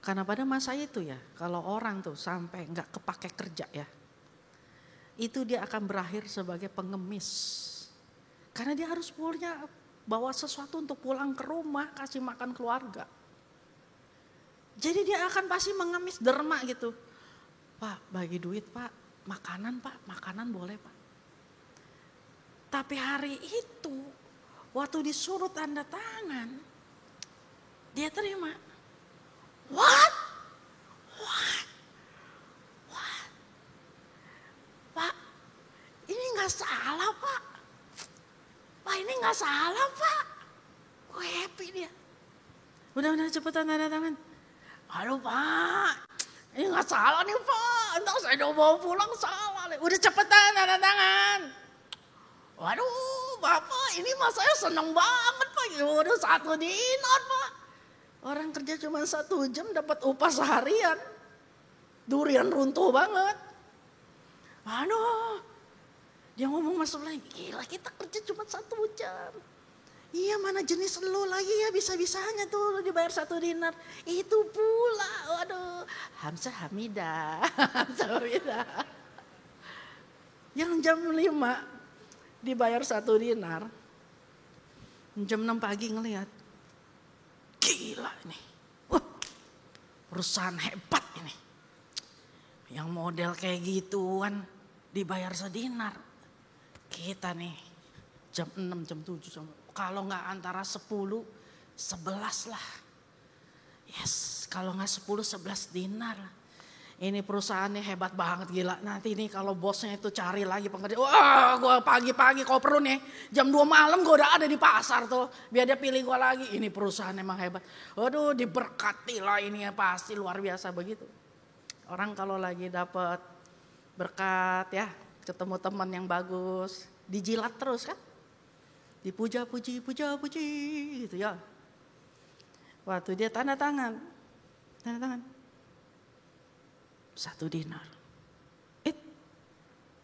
Karena pada masa itu ya, kalau orang tuh sampai gak kepake kerja ya, itu dia akan berakhir sebagai pengemis. Karena dia harus punya bawa sesuatu untuk pulang ke rumah, kasih makan keluarga. Jadi dia akan pasti mengemis derma gitu. Pak, bagi duit pak, makanan boleh pak. Tapi hari itu, waktu disuruh tanda tangan, dia terima. What? Pak, ini gak salah pak. Pak, ini gak salah pak. Gue happy dia. Udah cepetan tanda tangan. Aduh pak, ini gak salah nih pak. Entah saya udah mau pulang salah. Udah cepetan tanda tangan. Waduh bapak, ini mas saya seneng banget pak. Udah 1 dinar pak. Orang kerja cuma 1 jam dapat upah seharian. Durian runtuh banget. Aduh, dia ngomong masuk lagi, gila kita kerja cuma 1 jam. Iya mana jenis lu lagi ya bisa-bisanya tuh lu dibayar 1 dinar. Itu pula, waduh. Hamzah Hamidah. Yang jam 5 dibayar 1 dinar. Jam 6 pagi ngelihat. Gila ini. Perusahaan hebat ini. Yang model kayak gituan dibayar sedinar. Kita nih jam 6, jam 7. Kalau gak antara 10, 11 lah. Yes, kalau gak 10, 11 dinar. Ini perusahaannya hebat banget gila. Nanti nih kalau bosnya itu cari lagi pekerja. Wah gue pagi-pagi kalau perlu nih. Jam 2 malam gue udah ada di pasar tuh. Biar dia pilih gue lagi. Ini perusahaan emang hebat. Waduh diberkati lah ini ya pasti luar biasa begitu. Orang kalau lagi dapat berkat ya. Ketemu teman yang bagus. Dijilat terus kan. Dipuja-puji gitu ya. Waktu dia tanda tangan. 1 dinar.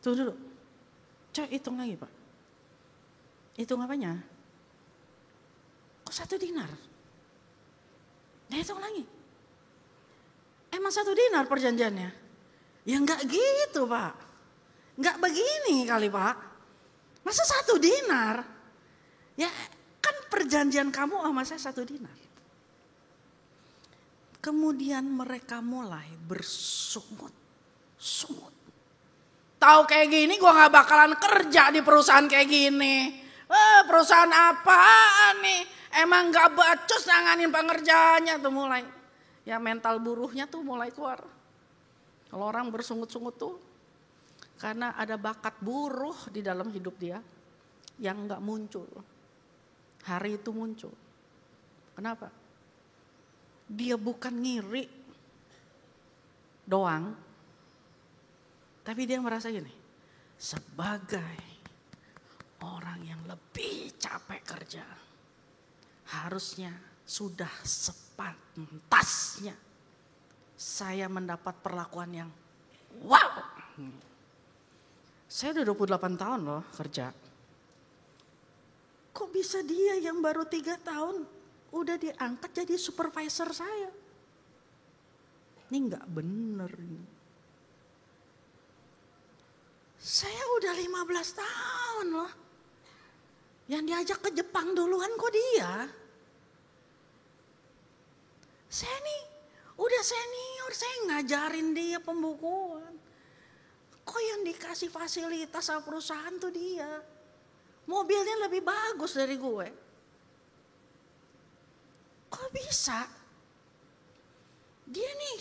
Tunggu dulu. Coba hitung lagi pak. Hitung apanya? Kok 1 dinar? Nah hitung lagi. Emang 1 dinar perjanjiannya? Ya enggak gitu pak. Enggak begini kali pak. Masa 1 dinar? Ya kan perjanjian kamu sama saya 1 dinar. Kemudian mereka mulai bersungut. Tahu kayak gini gue gak bakalan kerja di perusahaan kayak gini. Perusahaan apaan nih? Emang gak becus nanganin pengerjaannya tuh mulai. Ya mental buruhnya tuh mulai keluar. Kalau orang bersungut-sungut tuh. Karena ada bakat buruh di dalam hidup dia. Yang gak muncul. Hari itu muncul. Kenapa? Dia bukan ngiri doang, tapi dia merasa gini, sebagai orang yang lebih capek kerja, harusnya sudah sepantasnya saya mendapat perlakuan yang wow. Saya udah 28 tahun loh kerja. Kok bisa dia yang baru 3 tahun udah diangkat jadi supervisor saya. Ini gak bener ini. Saya udah 15 tahun loh. Yang diajak ke Jepang duluan kok dia. Saya nih udah senior, saya ngajarin dia pembukuan. Kok yang dikasih fasilitas sama perusahaan tuh dia. Mobilnya lebih bagus dari gue. Kok bisa? Dia nih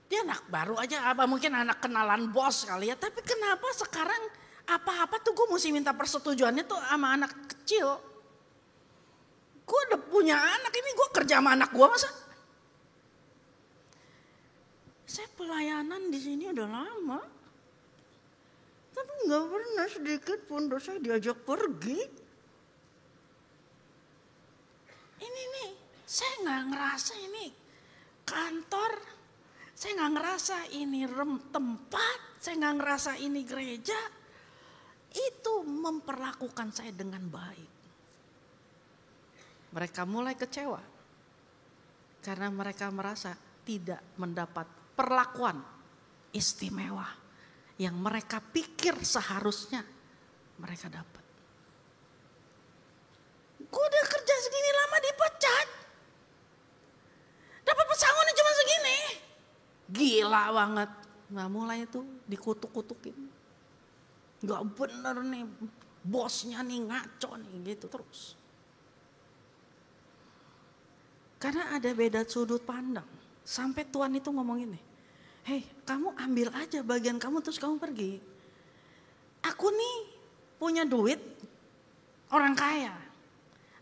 Dia anak baru aja, apa mungkin anak kenalan bos kali ya. Tapi kenapa sekarang apa-apa tuh gue mesti minta persetujuannya tuh sama anak kecil. Gue udah punya anak, ini gue kerja sama anak gue masa. Saya pelayanan di sini udah lama. Tapi gak pernah sedikit pun dosa diajak pergi. Ini nih, saya gak ngerasa ini kantor. Saya gak ngerasa ini tempat. Saya gak ngerasa ini gereja. Itu memperlakukan saya dengan baik. Mereka mulai kecewa. Karena mereka merasa tidak mendapat perlakuan istimewa yang mereka pikir seharusnya mereka dapat. Gue udah kerja segini lama dipecat. Dapat pesangonnya cuma segini. Gila banget. Nah mulai itu dikutuk-kutukin. Gak bener nih, bosnya nih ngaco nih gitu terus. Karena ada beda sudut pandang. Sampai Tuhan itu ngomong ini, hei kamu ambil aja bagian kamu terus kamu pergi. Aku nih punya duit, orang kaya.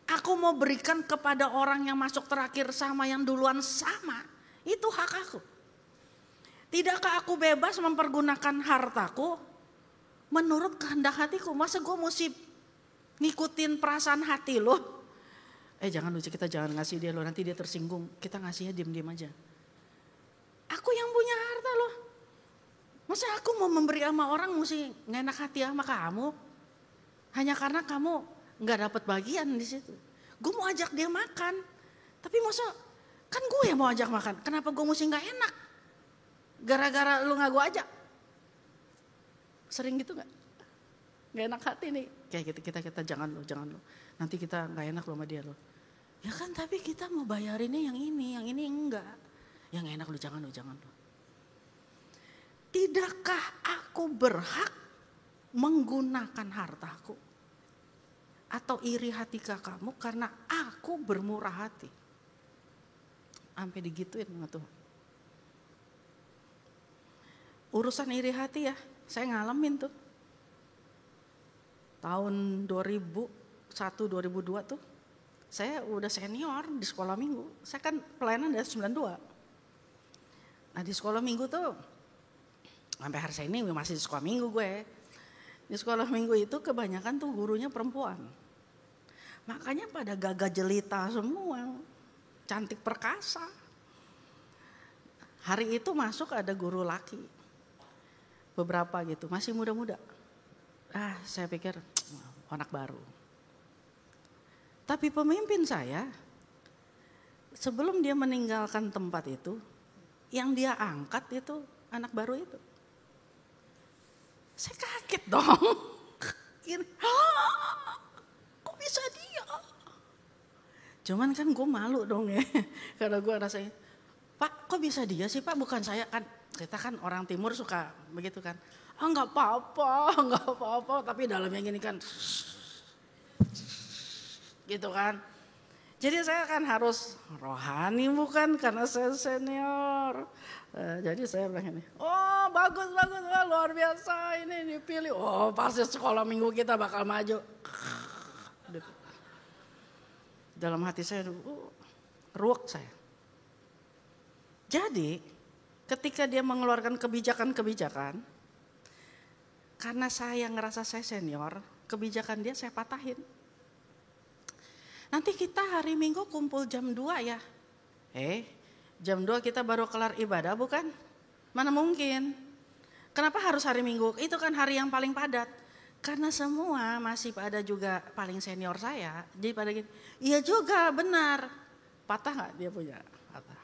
Aku mau berikan kepada orang yang masuk terakhir sama yang duluan sama. Itu hak aku. Tidakkah aku bebas mempergunakan hartaku menurut kehendak hatiku? Masa gue mesti ngikutin perasaan hati lo? Jangan lucu, kita jangan ngasih dia lo, nanti dia tersinggung. Kita ngasihnya diem-diem aja. Aku yang punya harta loh. Masa aku mau memberi sama orang mesti gak enak hati sama kamu? Hanya karena kamu gak dapat bagian di situ. Gue mau ajak dia makan. Tapi masa kan gue yang mau ajak makan. Kenapa gue mesti gak enak? Gara-gara lu gak gue ajak. Sering gitu gak? Gak enak hati nih. Kayak kita jangan lo. Nanti kita gak enak lo sama dia lo. Ya kan tapi kita mau bayarinnya yang ini enggak. Yang enak lu jangan lu. Tidakkah aku berhak menggunakan hartaku? Atau iri hati ke kamu karena aku bermurah hati? Sampai digituin sama Tuhan. Urusan iri hati ya, saya ngalamin tuh. Tahun 2001-2002 tuh, saya udah senior di sekolah minggu. Saya kan pelayanan dari 92. Nah di sekolah minggu tuh, sampai hari ini masih di sekolah minggu gue. Di sekolah minggu itu kebanyakan tuh gurunya perempuan. Makanya pada gagah jelita semua, cantik perkasa. Hari itu masuk ada guru laki, beberapa gitu, masih muda-muda. Saya pikir anak baru. Tapi pemimpin saya, sebelum dia meninggalkan tempat itu, yang dia angkat itu anak baru itu. Saya kaget dong. Kok bisa dia? Cuman kan gue malu dong ya. Karena gue rasanya, Pak kok bisa dia sih Pak, bukan saya kan. Kita kan orang timur suka begitu kan. Enggak apa-apa. Tapi dalamnya gini kan. Gitu kan. Jadi saya kan harus rohani bukan karena saya senior. Jadi saya bilang ini, bagus, luar biasa ini dipilih. Pasti sekolah minggu kita bakal maju. Dalam hati saya, ruwet saya. Jadi ketika dia mengeluarkan kebijakan-kebijakan, karena saya ngerasa saya senior, kebijakan dia saya patahin. Nanti kita hari Minggu kumpul jam 2 ya. Jam 2 kita baru kelar ibadah bukan? Mana mungkin. Kenapa harus hari Minggu? Itu kan hari yang paling padat. Karena semua masih pada juga paling senior saya. Jadi pada gini, iya juga benar. Patah gak dia punya? Patah.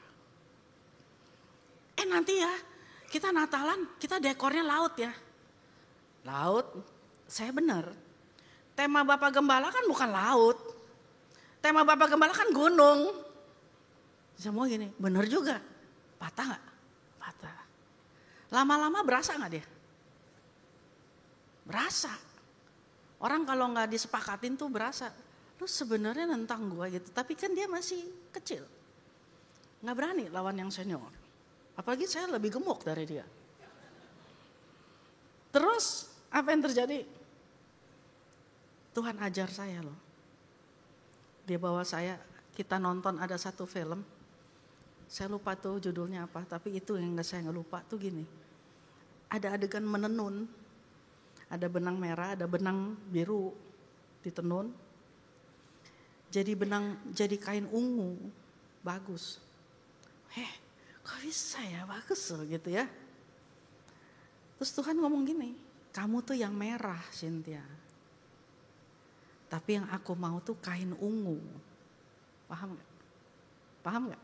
Nanti ya kita Natalan, kita dekornya laut ya. Laut, saya benar. Tema Bapak Gembala kan bukan laut. Tema Bapak Gembala kan gunung. Semua gini, bener juga. Patah gak? Patah. Lama-lama berasa gak dia? Berasa. Orang kalau gak disepakatin tuh berasa. Lu sebenarnya nentang gue gitu. Tapi kan dia masih kecil. Gak berani lawan yang senior. Apalagi saya lebih gemuk dari dia. Terus apa yang terjadi? Tuhan ajar saya loh. Dia bawa saya, kita nonton ada satu film. Saya lupa tuh judulnya apa, tapi itu yang saya nggak lupa tuh gini. Ada adegan menenun, ada benang merah, ada benang biru ditenun. Jadi kain ungu, bagus. Kok bisa ya bagus loh gitu ya. Terus Tuhan ngomong gini, kamu tuh yang merah Cynthia. Tapi yang aku mau tuh kain ungu. Paham gak? Paham gak?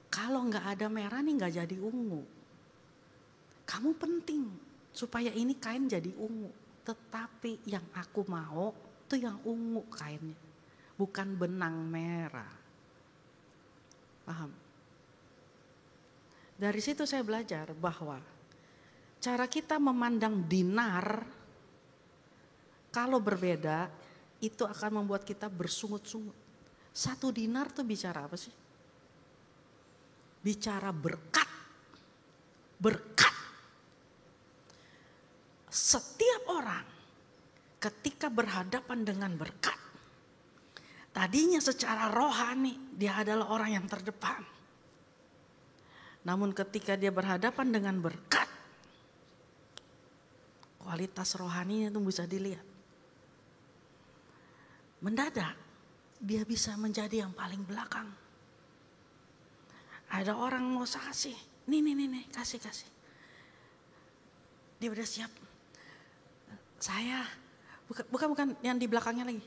Kalau gak ada merah nih gak jadi ungu. Kamu penting supaya ini kain jadi ungu. Tetapi yang aku mau tuh yang ungu kainnya. Bukan benang merah. Paham? Dari situ saya belajar bahwa cara kita memandang dinar kalau berbeda itu akan membuat kita bersungut-sungut. Satu dinar tuh bicara apa sih? Bicara berkat. Berkat. Setiap orang ketika berhadapan dengan berkat, tadinya secara rohani dia adalah orang yang terdepan. Namun ketika dia berhadapan dengan berkat, kualitas rohaninya itu bisa dilihat. Mendadak dia bisa menjadi yang paling belakang. Ada orang mau kasih, nih, kasih. Dia udah siap. Saya, bukan yang di belakangnya lagi.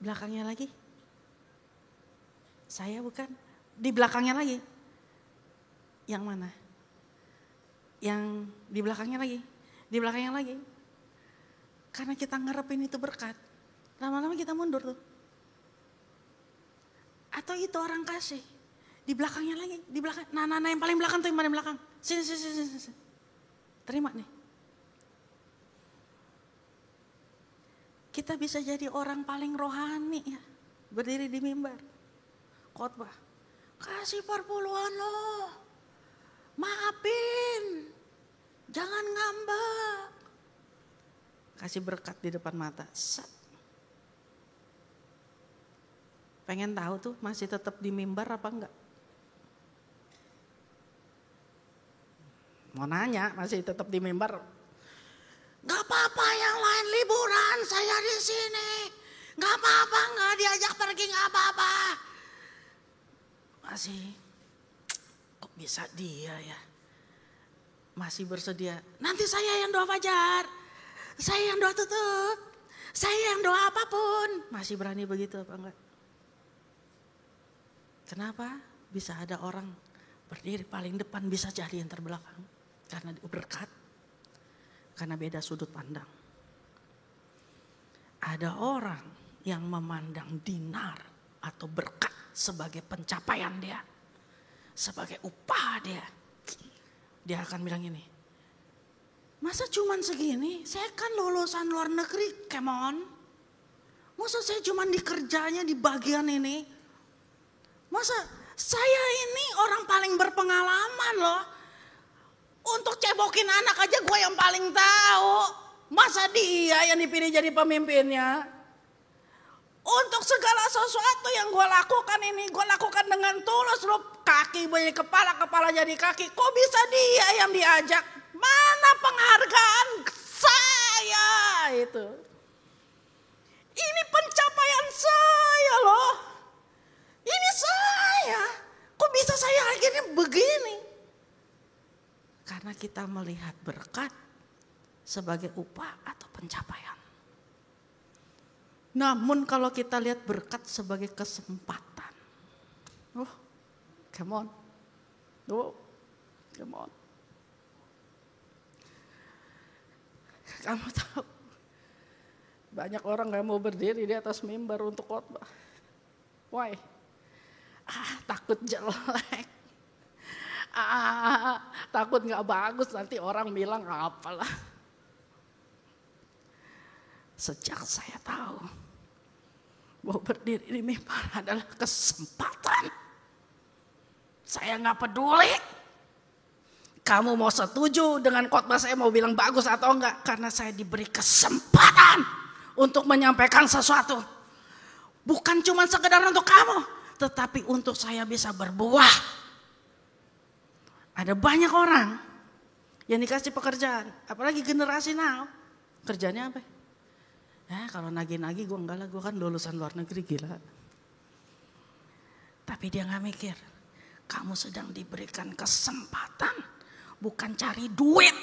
Belakangnya lagi. Saya bukan, di belakangnya lagi. Yang mana? Yang di belakangnya lagi. Di belakangnya lagi. Karena kita ngarepin itu berkat. Lama-lama kita mundur tuh. Atau itu orang kasih. Di belakangnya lagi. Di belakang. Nah yang paling belakang tuh yang paling belakang. Sini. Terima nih. Kita bisa jadi orang paling rohani ya. Berdiri di mimbar. Khotbah. Kasih perpuluhan lo. Maafin. Jangan ngambek. Kasih berkat di depan mata. Set. Pengen tahu tuh masih tetap di mimbar apa enggak? Mau nanya masih tetap di mimbar? Gak apa-apa yang lain liburan, saya di sini. Gak apa-apa, gak diajak pergi, gak apa-apa. Masih, kok bisa dia ya? Masih bersedia, nanti saya yang doa fajar. Saya yang doa tutup. Saya yang doa apapun. Masih berani begitu apa enggak? Kenapa bisa ada orang berdiri paling depan bisa jadi yang terbelakang? Karena berkat. Karena beda sudut pandang. Ada orang yang memandang dinar atau berkat sebagai pencapaian dia. Sebagai upah dia. Dia akan bilang ini. Masa cuman segini? Saya kan lulusan luar negeri, come on. Masa saya cuman di kerjanya di bagian ini? Masa saya ini orang paling berpengalaman loh. Untuk cebokin anak aja gue yang paling tahu. Masa dia yang dipilih jadi pemimpinnya? Untuk segala sesuatu yang gue lakukan ini, gue lakukan dengan tulus. Loh, kaki jadi kepala, kepala jadi kaki. Kok bisa dia yang diajak? Mana penghargaan saya itu? Ini pencapaian saya loh. Ini saya. Kok bisa saya akhirnya begini? Karena kita melihat berkat sebagai upah atau pencapaian. Namun kalau kita lihat berkat sebagai kesempatan. Come on. Come on. Kamu tahu, banyak orang gak mau berdiri di atas mimbar untuk khotbah. Why? Takut jelek. Takut gak bagus, nanti orang bilang apalah. Sejak saya tahu bahwa berdiri di mimbar adalah kesempatan. Saya nggak peduli. Kamu mau setuju dengan khotbah saya, mau bilang bagus atau enggak. Karena saya diberi kesempatan untuk menyampaikan sesuatu. Bukan cuma sekedar untuk kamu, tetapi untuk saya bisa berbuah. Ada banyak orang yang dikasih pekerjaan, apalagi generasi now. Kerjanya apa? Kalau nagih-nagih gue enggak lah, gue kan lulusan luar negeri, gila. Tapi dia gak mikir, kamu sedang diberikan kesempatan, bukan cari duit,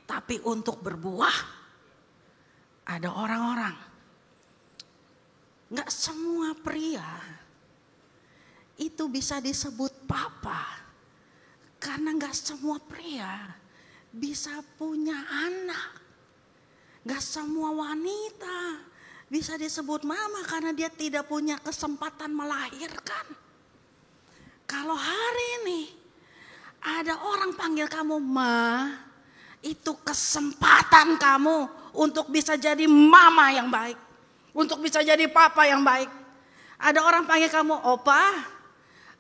tapi untuk berbuah. Ada orang-orang, gak semua pria itu bisa disebut papa. Karena gak semua pria bisa punya anak. Gak semua wanita bisa disebut mama karena dia tidak punya kesempatan melahirkan. Kalau hari ini ada orang panggil kamu ma, itu kesempatan kamu untuk bisa jadi mama yang baik. Untuk bisa jadi papa yang baik. Ada orang panggil kamu opa,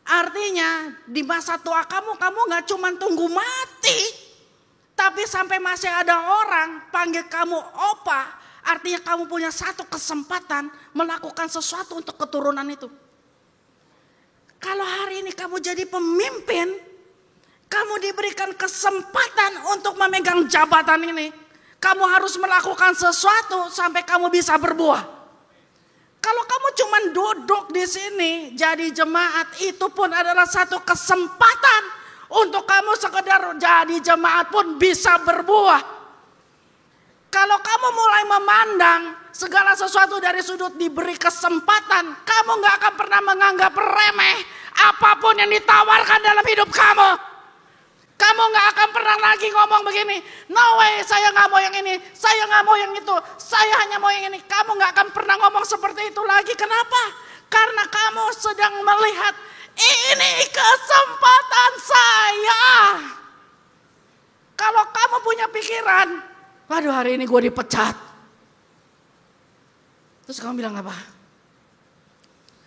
artinya di masa tua kamu gak cuma tunggu mati. Tapi sampai masih ada orang panggil kamu opa, artinya kamu punya satu kesempatan melakukan sesuatu untuk keturunan itu. Kalau hari ini kamu jadi pemimpin, kamu diberikan kesempatan untuk memegang jabatan ini. Kamu harus melakukan sesuatu sampai kamu bisa berbuah. Kalau kamu cuma duduk di sini jadi jemaat, itu pun adalah satu kesempatan untuk kamu sekedar jadi jemaat pun bisa berbuah. Kalau kamu mulai memandang segala sesuatu dari sudut diberi kesempatan, kamu gak akan pernah menganggap remeh apapun yang ditawarkan dalam hidup kamu. Kamu gak akan pernah lagi ngomong begini, no way, saya gak mau yang ini, saya gak mau yang itu, saya hanya mau yang ini. Kamu gak akan pernah ngomong seperti itu lagi. Kenapa? Karena kamu sedang melihat, ini kesempatan saya. Kalau kamu punya pikiran, waduh hari ini gue dipecat. Terus kamu bilang apa?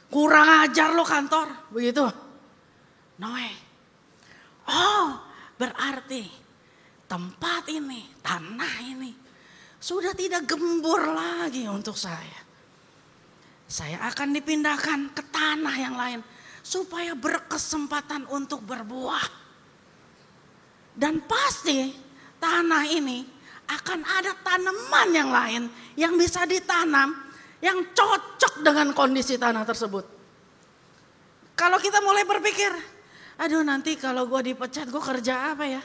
Kurang ajar lo kantor, begitu? No way. Oh, berarti tempat ini, tanah ini sudah tidak gembur lagi untuk saya. Saya akan dipindahkan ke tanah yang lain supaya berkesempatan untuk berbuah. Dan pasti tanah ini akan ada tanaman yang lain yang bisa ditanam yang cocok dengan kondisi tanah tersebut. Kalau kita mulai berpikir, aduh nanti kalau gue dipecat gue kerja apa ya?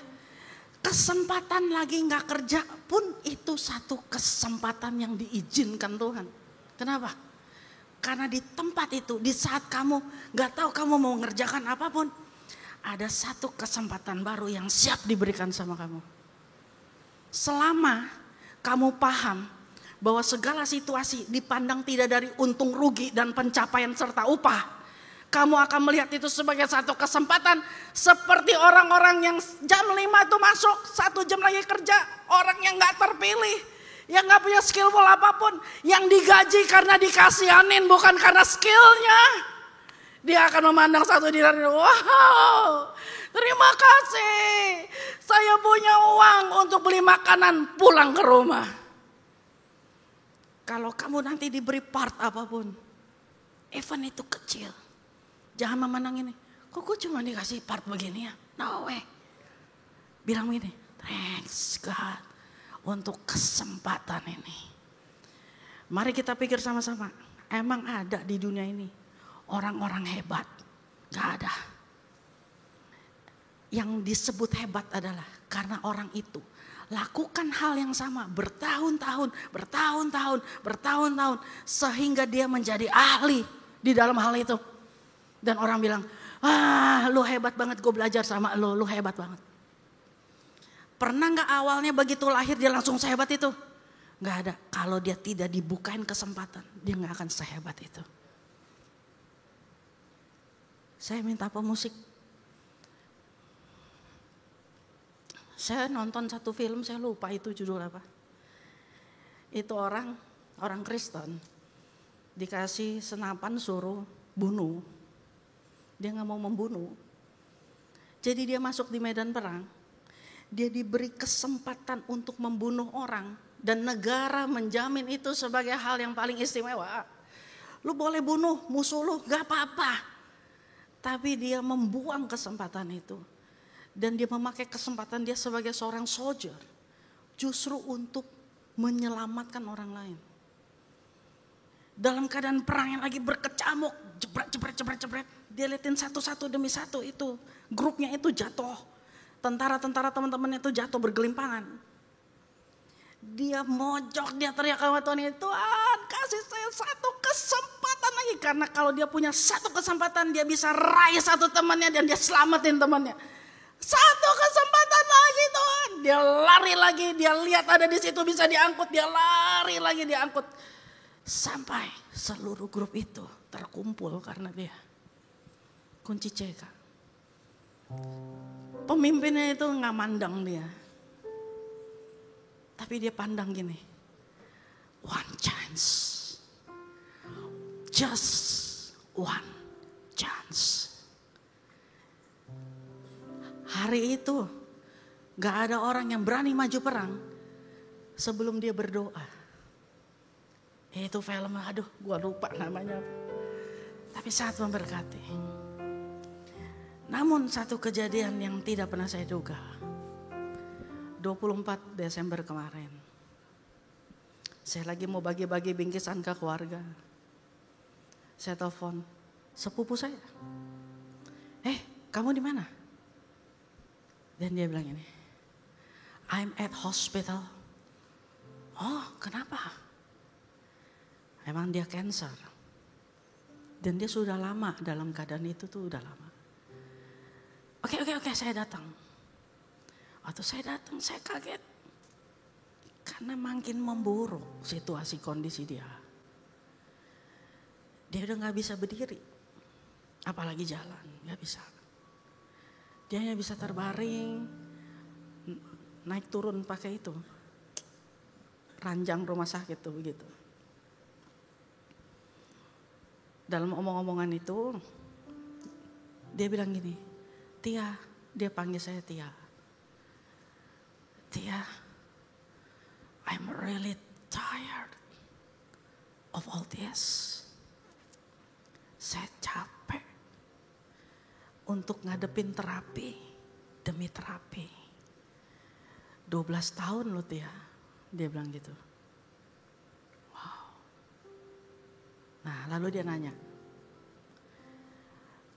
Kesempatan lagi gak kerja pun itu satu kesempatan yang diizinkan Tuhan. Kenapa? Karena di tempat itu, di saat kamu gak tahu kamu mau ngerjakan apapun, ada satu kesempatan baru yang siap diberikan sama kamu. Selama kamu paham bahwa segala situasi dipandang tidak dari untung rugi dan pencapaian serta upah, kamu akan melihat itu sebagai satu kesempatan. Seperti orang-orang yang jam 5 itu masuk, 1 jam lagi kerja, orang yang gak terpilih, yang gak punya skill apapun, yang digaji karena dikasihanin bukan karena skillnya. Dia akan memandang satu diri, wow, terima kasih, saya punya uang untuk beli makanan pulang ke rumah. Kalau kamu nanti diberi part apapun, even itu kecil, jangan memandang ini, kok gue cuma dikasih part begini ya, no way. Bilang begini, thanks God untuk kesempatan ini. Mari kita pikir sama-sama, emang ada di dunia ini orang-orang hebat? Gak ada. Yang disebut hebat adalah karena orang itu lakukan hal yang sama bertahun-tahun sehingga dia menjadi ahli di dalam hal itu. Dan orang bilang, lu hebat banget, gue belajar sama lu hebat banget. Pernah gak awalnya begitu lahir dia langsung sehebat itu? Gak ada. Kalau dia tidak dibukain kesempatan, dia gak akan sehebat itu. Saya minta pemusik. Saya nonton satu film, saya lupa itu judul apa. Itu orang Kristen dikasih senapan suruh bunuh. Dia gak mau membunuh. Jadi dia masuk di medan perang, dia diberi kesempatan untuk membunuh orang. Dan negara menjamin itu sebagai hal yang paling istimewa. Lu boleh bunuh musuh lu, gak apa-apa. Tapi dia membuang kesempatan itu. Dan dia memakai kesempatan dia sebagai seorang soldier. Justru untuk menyelamatkan orang lain. Dalam keadaan perang yang lagi berkecamuk, jebret. Dia liatin satu-satu demi satu itu. Grupnya itu jatuh. Tentara-tentara teman-teman itu jatuh bergelimpangan. Dia mojok, dia teriak sama Tuhan, Tuhan kasih saya satu kesempatan lagi. Karena kalau dia punya satu kesempatan, dia bisa raih satu temannya dan dia selamatin temannya. Satu kesempatan lagi Tuhan. Dia lari lagi, dia lihat ada di situ bisa diangkut, dia lari lagi diangkut. Sampai seluruh grup itu terkumpul karena dia kunci CK. Pemimpinnya itu nggak mandang dia. Tapi dia pandang gini. One chance. Just one chance. Hari itu gak ada orang yang berani maju perang sebelum dia berdoa. Itu film, aduh gua lupa namanya. Tapi sangat memberkati. Namun satu kejadian yang tidak pernah saya duga. 24 Desember kemarin. Saya lagi mau bagi-bagi bingkisan ke keluarga. Saya telepon sepupu saya. Kamu di mana? Dan dia bilang ini. I'm at hospital. Oh, kenapa? Emang dia cancer. Dan dia sudah lama dalam keadaan itu tuh udah lama. Oke, saya datang. Waktu saya datang saya kaget. Karena makin memburuk situasi kondisi dia. Dia udah gak bisa berdiri. Apalagi jalan, gak bisa. Dia hanya bisa terbaring. Naik turun pakai itu. Ranjang rumah sakit tuh begitu. Dalam omong-omongan itu. Dia bilang gini. Tia, dia panggil saya Tia. Tia, I'm really tired of all this. Saya capek untuk ngadepin terapi demi terapi. 12 tahun loh Tia, dia bilang gitu. Wow. Nah lalu dia nanya,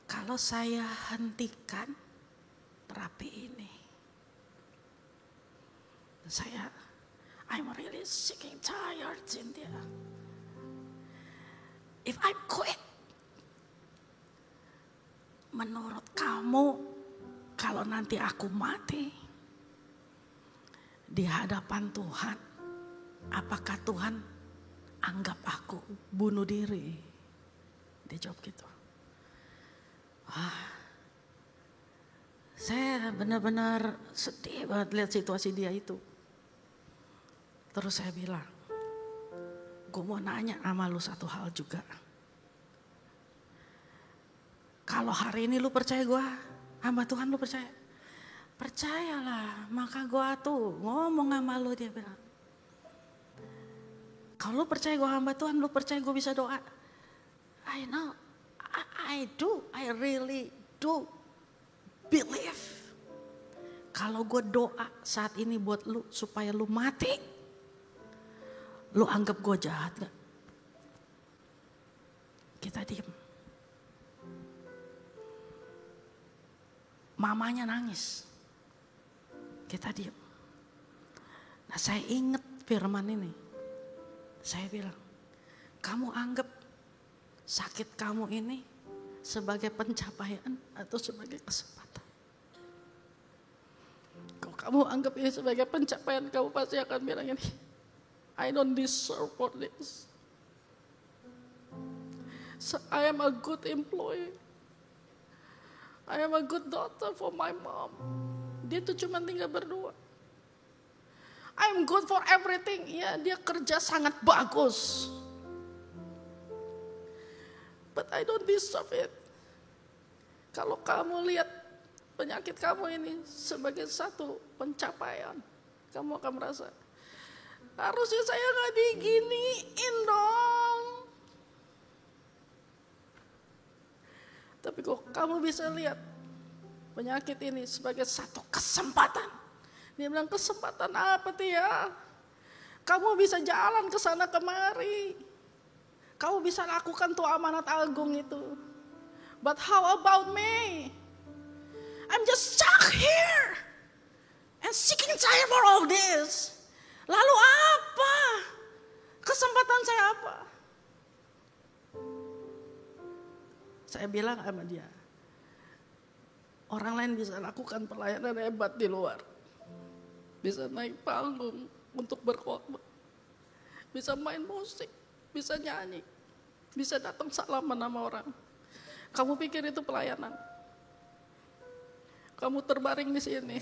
kalau saya hentikan terapi ini, I'm really sick and tired, Cynthia. If I quit, menurut kamu kalau nanti aku mati di hadapan Tuhan, apakah Tuhan anggap aku bunuh diri? Dia jawab gitu. Saya benar-benar sedih banget lihat situasi dia itu. Terus saya bilang, gue mau nanya sama lu satu hal juga. Kalau hari ini lu percaya gue, hamba Tuhan lu percaya? Percayalah, maka gue tuh ngomong sama lu, dia bilang. Kalau lu percaya gue hamba Tuhan, lu percaya gue bisa doa. I know, I do, I really do believe. Kalau gue doa saat ini buat lu supaya lu mati, lu anggap gue jahat gak? Kita diem. Mamanya nangis. Kita diem. Nah saya ingat firman ini. Saya bilang, kamu anggap sakit kamu ini sebagai pencapaian atau sebagai kesempatan? Kalau kamu anggap ini sebagai pencapaian, kamu pasti akan bilang ini, I don't deserve for this. So I am a good employee. I am a good daughter for my mom. Dia tuh cuma tinggal berdoa. I'm good for everything. Ya, dia kerja sangat bagus. But I don't deserve it. Kalau kamu lihat penyakit kamu ini sebagai satu pencapaian. Kamu akan merasa, harusnya saya gak diginiin dong. Tapi kok kamu bisa lihat penyakit ini sebagai satu kesempatan. Dia bilang, kesempatan apa Tia? Kamu bisa jalan ke sana kemari. Kamu bisa lakukan tuh amanat agung itu. But how about me? I'm just stuck here and sick and tired for all this. Lalu apa? Kesempatan saya apa? Saya bilang sama dia, orang lain bisa lakukan pelayanan hebat di luar. Bisa naik panggung untuk berkhotbah. Bisa main musik, bisa nyanyi. Bisa datang salaman sama orang. Kamu pikir itu pelayanan? Kamu terbaring di sini.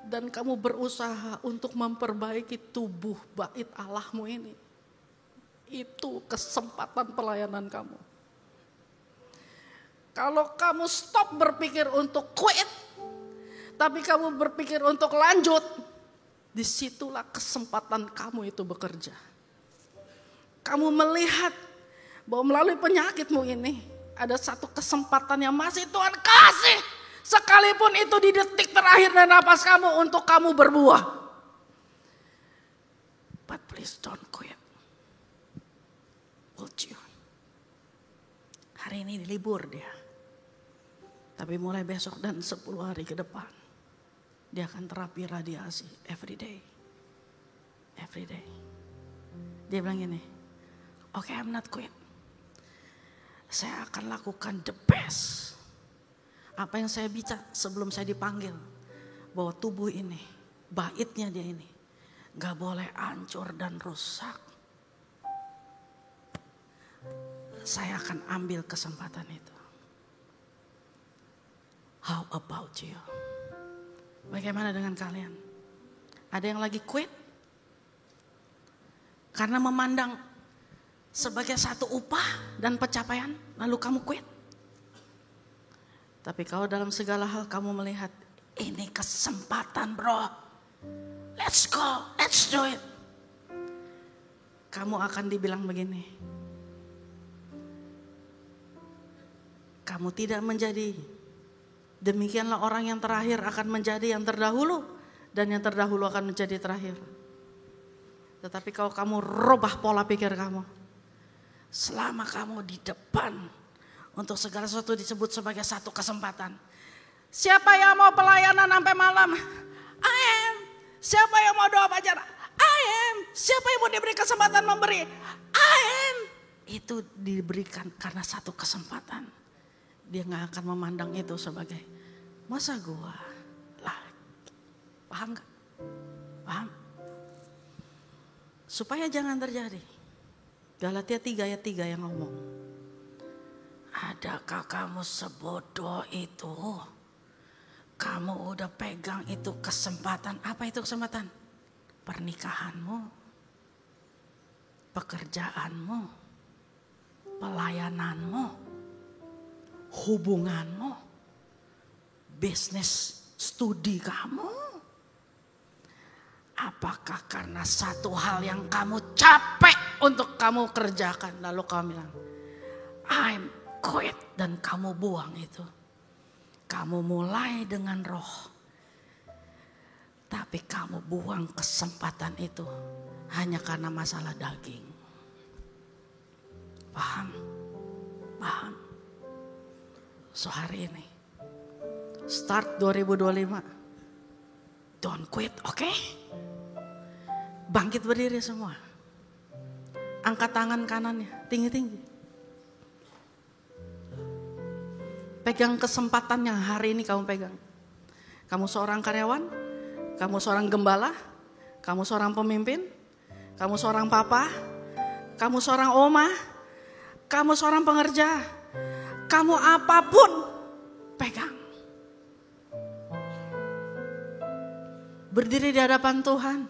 Dan kamu berusaha untuk memperbaiki tubuh bait Allahmu ini. Itu kesempatan pelayanan kamu. Kalau kamu stop berpikir untuk quit, tapi kamu berpikir untuk lanjut, disitulah kesempatan kamu itu bekerja. Kamu melihat bahwa melalui penyakitmu ini ada satu kesempatan yang masih Tuhan kasih. Sekalipun itu di detik terakhir dan napas kamu untuk kamu berbuah. But please don't quit. Would you? Hari ini libur dia. Tapi mulai besok dan 10 hari ke depan, dia akan terapi radiasi every day. Every day. Dia bilang gini, okay, I'm not quit. Saya akan lakukan the best. Apa yang saya bisa sebelum saya dipanggil. Bahwa tubuh ini, baitnya dia ini, gak boleh hancur dan rusak. Saya akan ambil kesempatan itu. How about you? Bagaimana dengan kalian? Ada yang lagi quit? Karena memandang sebagai satu upah dan pencapaian, lalu kamu quit. Tapi kalau dalam segala hal kamu melihat, ini kesempatan bro. Let's go, let's do it. Kamu akan dibilang begini. Kamu tidak menjadi. Demikianlah orang yang terakhir akan menjadi yang terdahulu. Dan yang terdahulu akan menjadi terakhir. Tetapi kalau kamu rubah pola pikir kamu. Selama kamu di depan. Untuk segala sesuatu disebut sebagai satu kesempatan. Siapa yang mau pelayanan sampai malam? I am. Siapa yang mau doa pacar? I am. Siapa yang mau diberi kesempatan memberi? I am. Itu diberikan karena satu kesempatan. Dia gak akan memandang itu sebagai masa gua lah. Paham gak? Paham? Supaya jangan terjadi. Galatia 3 ayat 3 yang ngomong. Adakah kamu sebodoh itu? Kamu udah pegang itu kesempatan. Apa itu kesempatan? Pernikahanmu. Pekerjaanmu. Pelayananmu. Hubunganmu, bisnis studi kamu. Apakah karena satu hal yang kamu capek untuk kamu kerjakan, lalu kamu bilang, I'm quit, dan kamu buang itu. Kamu mulai dengan roh, tapi kamu buang kesempatan itu hanya karena masalah daging. Paham? Paham? So hari ini, start 2025, don't quit, oke? Bangkit berdiri semua. Angkat tangan kanannya, tinggi-tinggi. Pegang kesempatan yang hari ini kamu pegang. Kamu seorang karyawan, kamu seorang gembala, kamu seorang pemimpin, kamu seorang papa, kamu seorang oma, kamu seorang pengerja. Kamu apapun, pegang. Berdiri di hadapan Tuhan.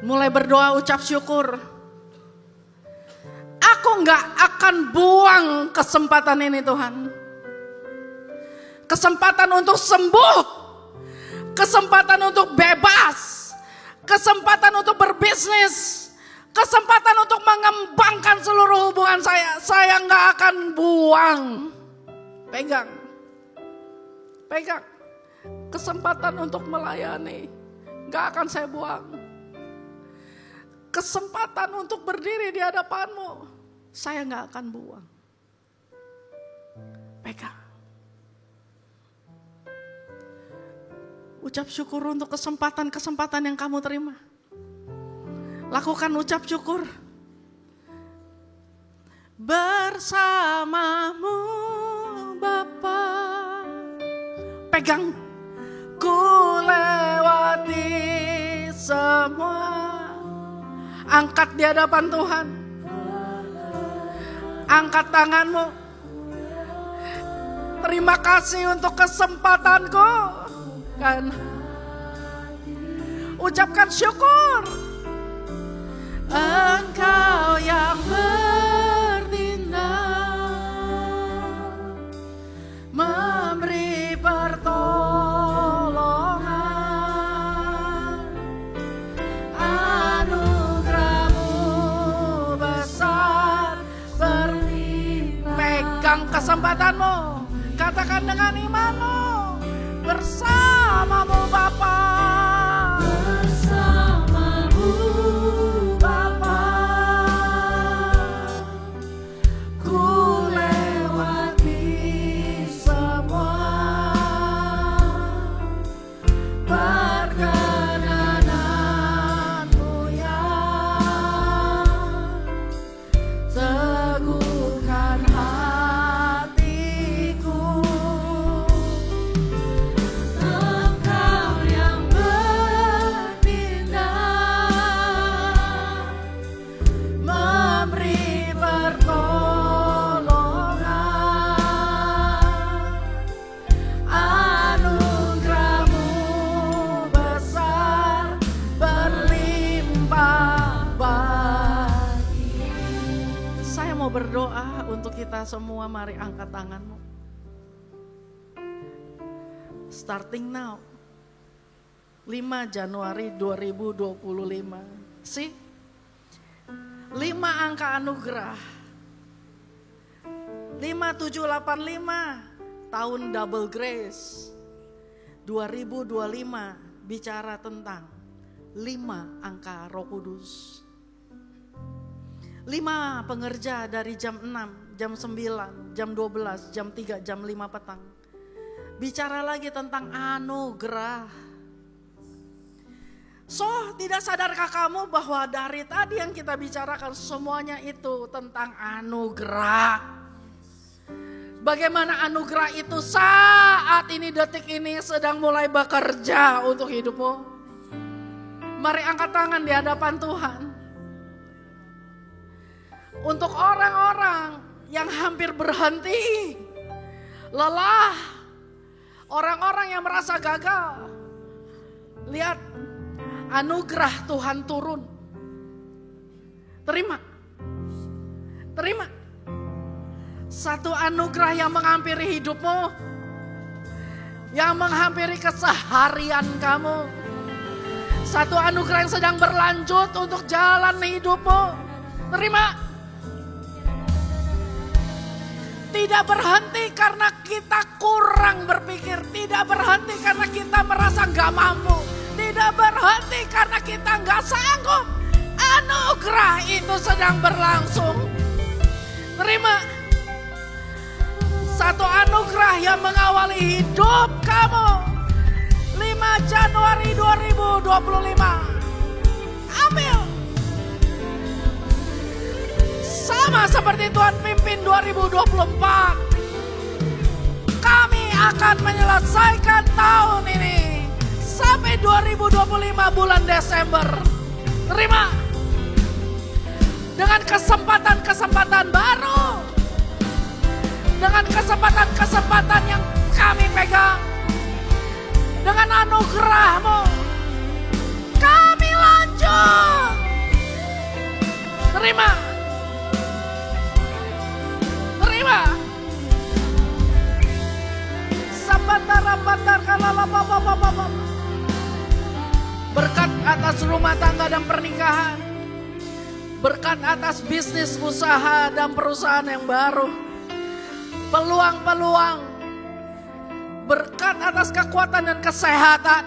Mulai berdoa, ucap syukur. Aku gak akan buang kesempatan ini Tuhan. kesempatan untuk sembuh, kesempatan untuk bebas, kesempatan untuk berbisnis, kesempatan untuk mengembangkan seluruh hubungan saya nggak akan buang. Pegang, kesempatan untuk melayani, nggak akan saya buang. Kesempatan untuk berdiri di hadapanmu, saya nggak akan buang. Pegang. Ucap syukur untuk kesempatan-kesempatan yang kamu terima. Lakukan ucap syukur. Bersamamu Bapa, pegang. Ku lewati semua. Angkat di hadapan Tuhan. Angkat tanganmu. Terima kasih untuk kesempatanku. Kan? Ucapkan syukur. Engkau yang bertindak, memberi pertolongan, anugerah-Mu besar berlimpah. Pegang kesempatanmu, katakan dengan imanmu, bersamamu Bapa. Berdoa untuk kita semua, mari angkat tanganmu. Starting now. 5 Januari 2025. 5 angka anugerah. 5785 tahun double grace. 2025 bicara tentang 5 angka Roh Kudus. 5 pengerja dari jam 6, jam 9, jam 12, jam 3, jam 5 petang. Bicara lagi tentang anugerah. So, tidak sadarkah kamu bahwa dari tadi yang kita bicarakan semuanya itu tentang anugerah. Bagaimana anugerah itu saat ini, detik ini sedang mulai bekerja untuk hidupmu. Mari angkat tangan di hadapan Tuhan. Untuk orang-orang yang hampir berhenti, lelah, orang-orang yang merasa gagal, lihat anugerah Tuhan turun. Terima. Satu anugerah yang menghampiri hidupmu, yang menghampiri keseharian kamu. Satu anugerah yang sedang berlanjut untuk jalan hidupmu. Terima. Tidak berhenti karena kita kurang berpikir. Tidak berhenti karena kita merasa gak mampu. Tidak berhenti karena kita gak sanggup. Anugerah itu sedang berlangsung. Terima. Satu anugerah yang mengawali hidup kamu. 5 Januari 2025. Ambil. Sama seperti Tuhan pimpin 2024. Kami akan menyelesaikan tahun ini sampai 2025 bulan Desember. Terima. Dengan kesempatan-kesempatan baru. Dengan kesempatan-kesempatan yang kami pegang. Dengan anugerah-Mu. Kami lanjut. Terima. Berkat atas rumah tangga dan pernikahan. Berkat atas bisnis, usaha dan perusahaan yang baru. Peluang-peluang. Berkat atas kekuatan dan kesehatan.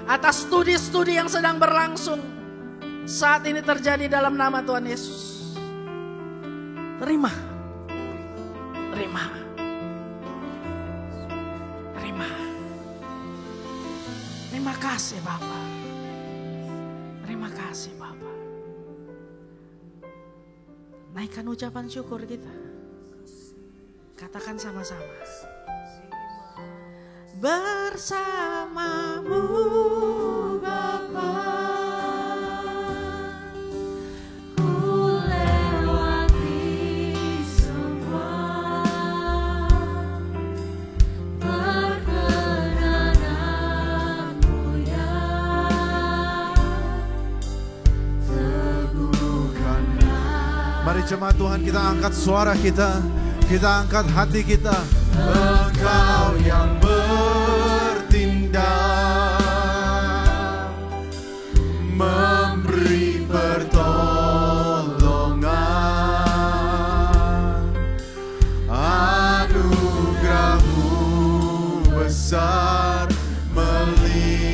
Atas studi-studi yang sedang berlangsung. Saat ini terjadi dalam nama Tuhan Yesus. Terima. Terima. Terima. Terima kasih Bapak. Terima kasih Bapak. Naikkan ucapan syukur kita. Katakan sama-sama. Bersamamu Bapa, Ku lewati semua perkenanmu yang Teguhkan. Mari jemaat Tuhan, kita angkat suara kita. Kita angkat hati kita. Engkau yang bertindak, memberi pertolongan, anugerah-Mu besar melimpah.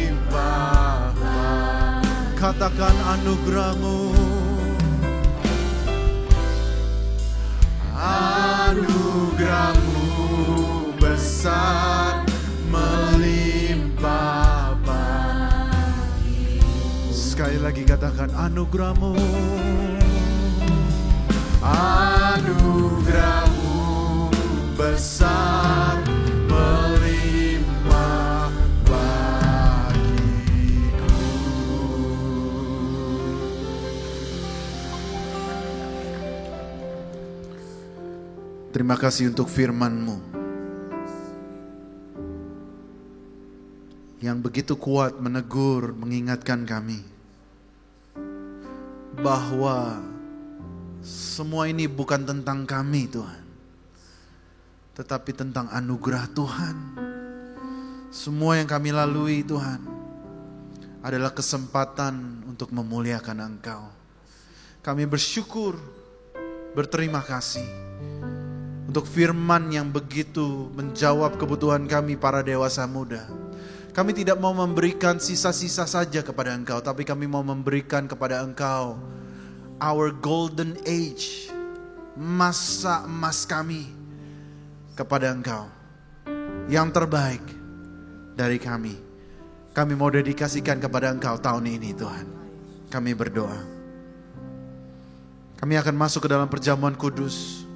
Katakan anugerah-Mu. Anugerah-Mu besar melimpah bagiku. Sekali lagi katakan anugerah-Mu. Anugerah-Mu besar melimpah bagiku. Terima kasih untuk firman-Mu yang begitu kuat menegur, mengingatkan kami bahwa semua ini bukan tentang kami Tuhan, tetapi tentang anugerah Tuhan. Semua yang kami lalui Tuhan adalah kesempatan untuk memuliakan Engkau. Kami bersyukur, berterima kasih untuk firman yang begitu menjawab kebutuhan kami para dewasa muda. Kami tidak mau memberikan sisa-sisa saja kepada Engkau, tapi kami mau memberikan kepada Engkau our golden age, masa emas kami kepada Engkau. Yang terbaik dari kami. Kami mau dedikasikan kepada Engkau tahun ini Tuhan. Kami berdoa. Kami akan masuk ke dalam perjamuan kudus.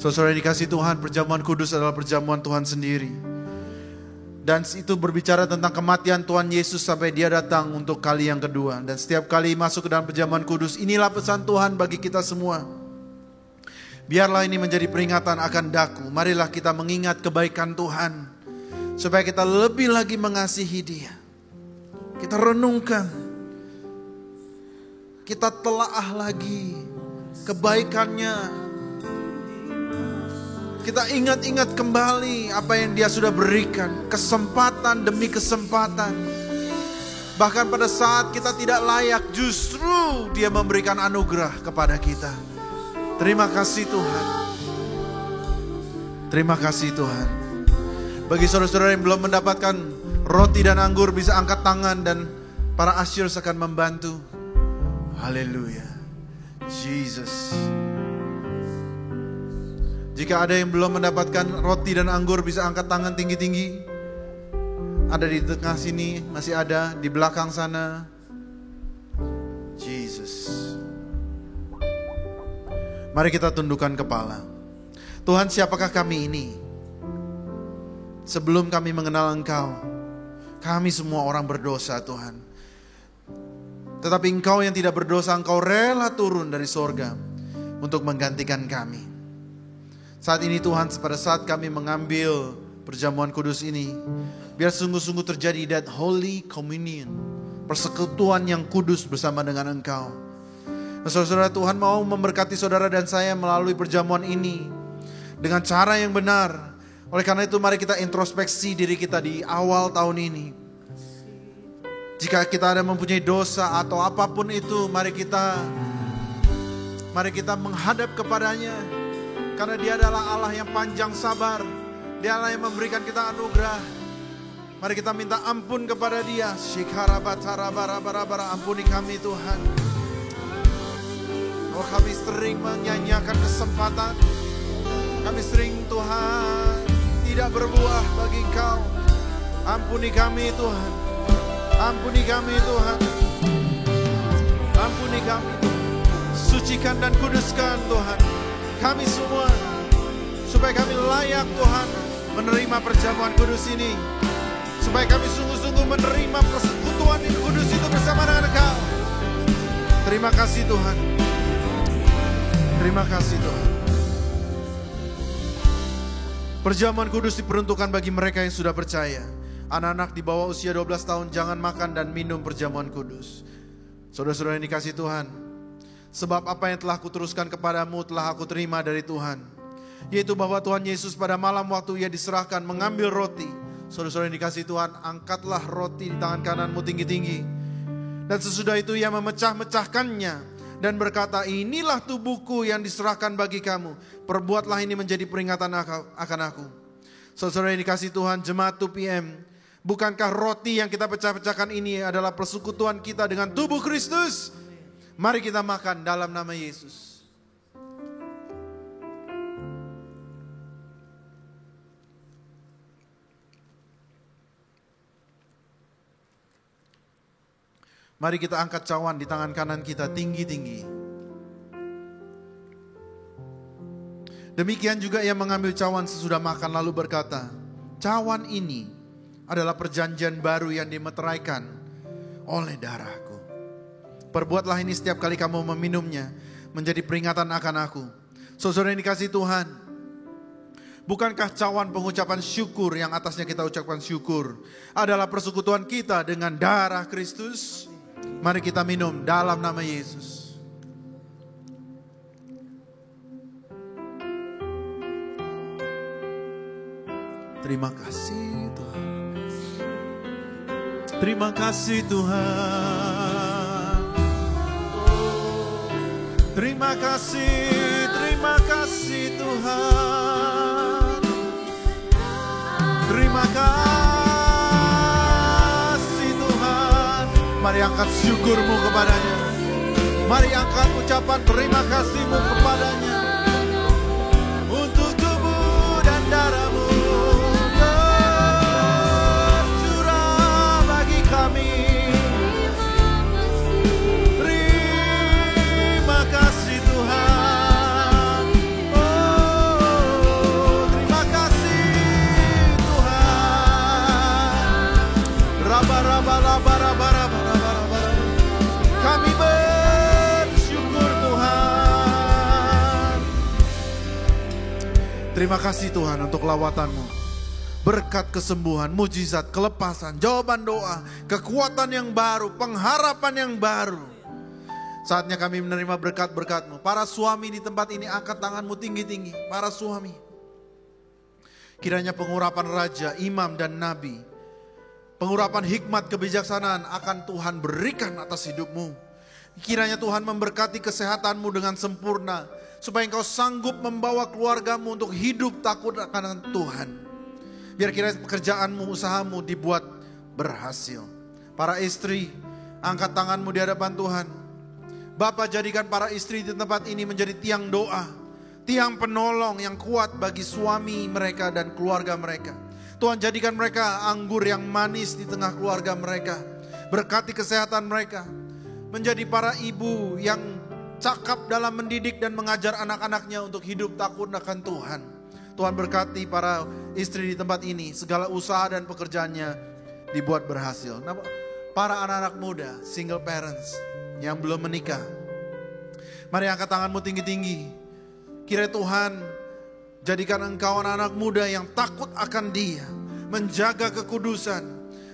Saudara yang dikasihi Tuhan, perjamuan kudus adalah perjamuan Tuhan sendiri. Dan itu berbicara tentang kematian Tuhan Yesus sampai Dia datang untuk kali yang kedua. Dan setiap kali masuk ke dalam perjamuan kudus, inilah pesan Tuhan bagi kita semua. Biarlah ini menjadi peringatan akan daku. Marilah kita mengingat kebaikan Tuhan, supaya kita lebih lagi mengasihi Dia. Kita renungkan, kita telaah lagi kebaikannya. Kita ingat-ingat kembali apa yang Dia sudah berikan. Kesempatan demi kesempatan. Bahkan pada saat kita tidak layak, justru Dia memberikan anugerah kepada kita. Terima kasih Tuhan. Terima kasih Tuhan. Bagi saudara-saudara yang belum mendapatkan roti dan anggur, bisa angkat tangan dan para ushers akan membantu. Haleluya. Jesus. Jika ada yang belum mendapatkan roti dan anggur, bisa angkat tangan tinggi-tinggi. Ada di tengah sini, masih ada di belakang sana. Jesus. Mari kita tundukkan kepala. Tuhan, siapakah kami ini? Sebelum kami mengenal Engkau, kami semua orang berdosa Tuhan. Tetapi Engkau yang tidak berdosa, Engkau rela turun dari sorga untuk menggantikan kami. Saat ini Tuhan, pada saat kami mengambil perjamuan kudus ini, biar sungguh-sungguh terjadi that holy communion, persekutuan yang kudus bersama dengan Engkau. Nah, saudara, Tuhan mau memberkati saudara dan saya melalui perjamuan ini dengan cara yang benar, Oleh karena itu mari kita introspeksi diri kita di awal tahun ini. Jika kita ada mempunyai dosa atau apapun itu, mari kita menghadap kepadanya. Karena Dia adalah Allah yang panjang sabar. Dia Allah yang memberikan kita anugerah. Mari kita minta ampun kepada Dia. Ampuni kami Tuhan. Oh, kami sering menyanyiakan kesempatan. Kami sering Tuhan tidak berbuah bagi Engkau. Ampuni kami Tuhan. Ampuni kami Tuhan. Ampuni kami. Sucikan dan kuduskan Tuhan kami semua, supaya kami layak Tuhan menerima perjamuan kudus ini. Supaya kami sungguh-sungguh menerima persekutuan yang kudus itu bersama dengan Engkau. Terima kasih Tuhan. Terima kasih Tuhan. Perjamuan kudus diperuntukkan bagi mereka yang sudah percaya. Anak-anak di bawah usia 12 tahun jangan makan dan minum perjamuan kudus. Saudara-saudara yang dikasihi Tuhan, sebab apa yang telah kuteruskan kepadamu telah aku terima dari Tuhan, yaitu bahwa Tuhan Yesus pada malam waktu Ia diserahkan mengambil roti. Saudara-saudara yang dikasihi Tuhan, angkatlah roti di tangan kananmu tinggi-tinggi. Dan sesudah itu Ia memecah-mecahkannya dan berkata, inilah tubuhku yang diserahkan bagi kamu. Perbuatlah ini menjadi peringatan akan aku. Saudara-saudara yang dikasihi Tuhan, jemaat 2PM, bukankah roti yang kita pecah-pecahkan ini adalah persekutuan kita dengan tubuh Kristus? Mari kita makan dalam nama Yesus. Mari kita angkat cawan di tangan kanan kita tinggi-tinggi. Demikian juga Ia mengambil cawan sesudah makan lalu berkata, cawan ini adalah perjanjian baru yang dimeteraikan oleh darahku. Perbuatlah ini setiap kali kamu meminumnya menjadi peringatan akan aku. Saudara yang dikasihi Tuhan, bukankah cawan pengucapan syukur yang atasnya kita ucapkan syukur adalah persekutuan kita dengan darah Kristus? Mari kita minum dalam nama Yesus. Terima kasih Tuhan. Terima kasih Tuhan. Terima kasih Tuhan. Terima kasih Tuhan. Mari angkat syukurmu kepadanya. Mari angkat ucapan terima kasihmu kepadanya. Untuk tubuh dan darahmu tercurah bagi kami. Terima kasih Tuhan. Oh, terima kasih Tuhan. Raba-raba-raba-raba-raba. Kami bersyukur Tuhan. Terima kasih Tuhan untuk lawatan-Mu. Berkat kesembuhan, mujizat, kelepasan, jawaban doa, kekuatan yang baru, pengharapan yang baru. Saatnya kami menerima berkat-berkat-Mu. Para suami di tempat ini angkat tanganmu tinggi-tinggi. Para suami. Kiranya pengurapan raja, imam dan nabi, pengurapan hikmat kebijaksanaan akan Tuhan berikan atas hidupmu. Kiranya Tuhan memberkati kesehatanmu dengan sempurna, supaya engkau sanggup membawa keluargamu untuk hidup takut akan Tuhan. Biar kiranya pekerjaanmu, usahamu dibuat berhasil. Para istri, angkat tanganmu di hadapan Tuhan. Bapa, jadikan para istri di tempat ini menjadi tiang doa, tiang penolong yang kuat bagi suami mereka dan keluarga mereka. Tuhan, jadikan mereka anggur yang manis di tengah keluarga mereka. Berkati kesehatan mereka. Menjadi para ibu yang cakap dalam mendidik dan mengajar anak-anaknya untuk hidup takut akan Tuhan. Tuhan berkati para istri di tempat ini. Segala usaha dan pekerjaannya dibuat berhasil. Nah, para anak-anak muda, single parents yang belum menikah, mari angkat tanganmu tinggi-tinggi. Kiranya Tuhan jadikan engkau anak-anak muda yang takut akan Dia, menjaga kekudusan,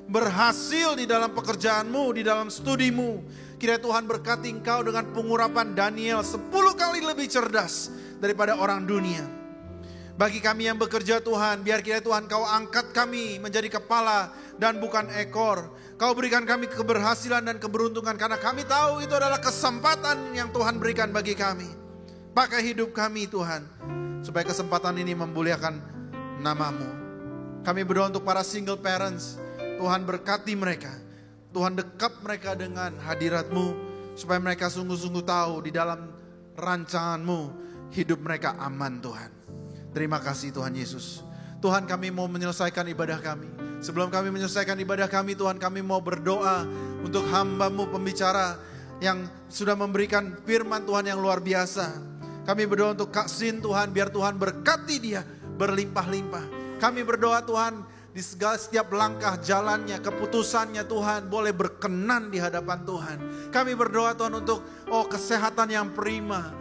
berhasil di dalam pekerjaanmu, di dalam studimu. Kiranya Tuhan berkati engkau dengan pengurapan Daniel 10 kali lebih cerdas daripada orang dunia. Bagi kami yang bekerja Tuhan, biar kiranya Tuhan Kau angkat kami menjadi kepala dan bukan ekor. Kau berikan kami keberhasilan dan keberuntungan, karena kami tahu itu adalah kesempatan yang Tuhan berikan bagi kami. Pakai hidup kami Tuhan, supaya kesempatan ini memuliakan nama-Mu. Kami berdoa untuk para single parents, Tuhan berkati mereka. Tuhan dekap mereka dengan hadirat-Mu, supaya mereka sungguh-sungguh tahu di dalam rancangan-Mu hidup mereka aman Tuhan. Terima kasih Tuhan Yesus. Tuhan, kami mau menyelesaikan ibadah kami. Sebelum kami menyelesaikan ibadah kami Tuhan, kami mau berdoa untuk hamba-Mu pembicara yang sudah memberikan firman Tuhan yang luar biasa. Kami berdoa untuk Kak Sin Tuhan, biar Tuhan berkati dia berlimpah-limpah. Kami berdoa Tuhan, di segala setiap langkah jalannya, keputusannya Tuhan boleh berkenan di hadapan Tuhan. Kami berdoa Tuhan untuk kesehatan yang prima,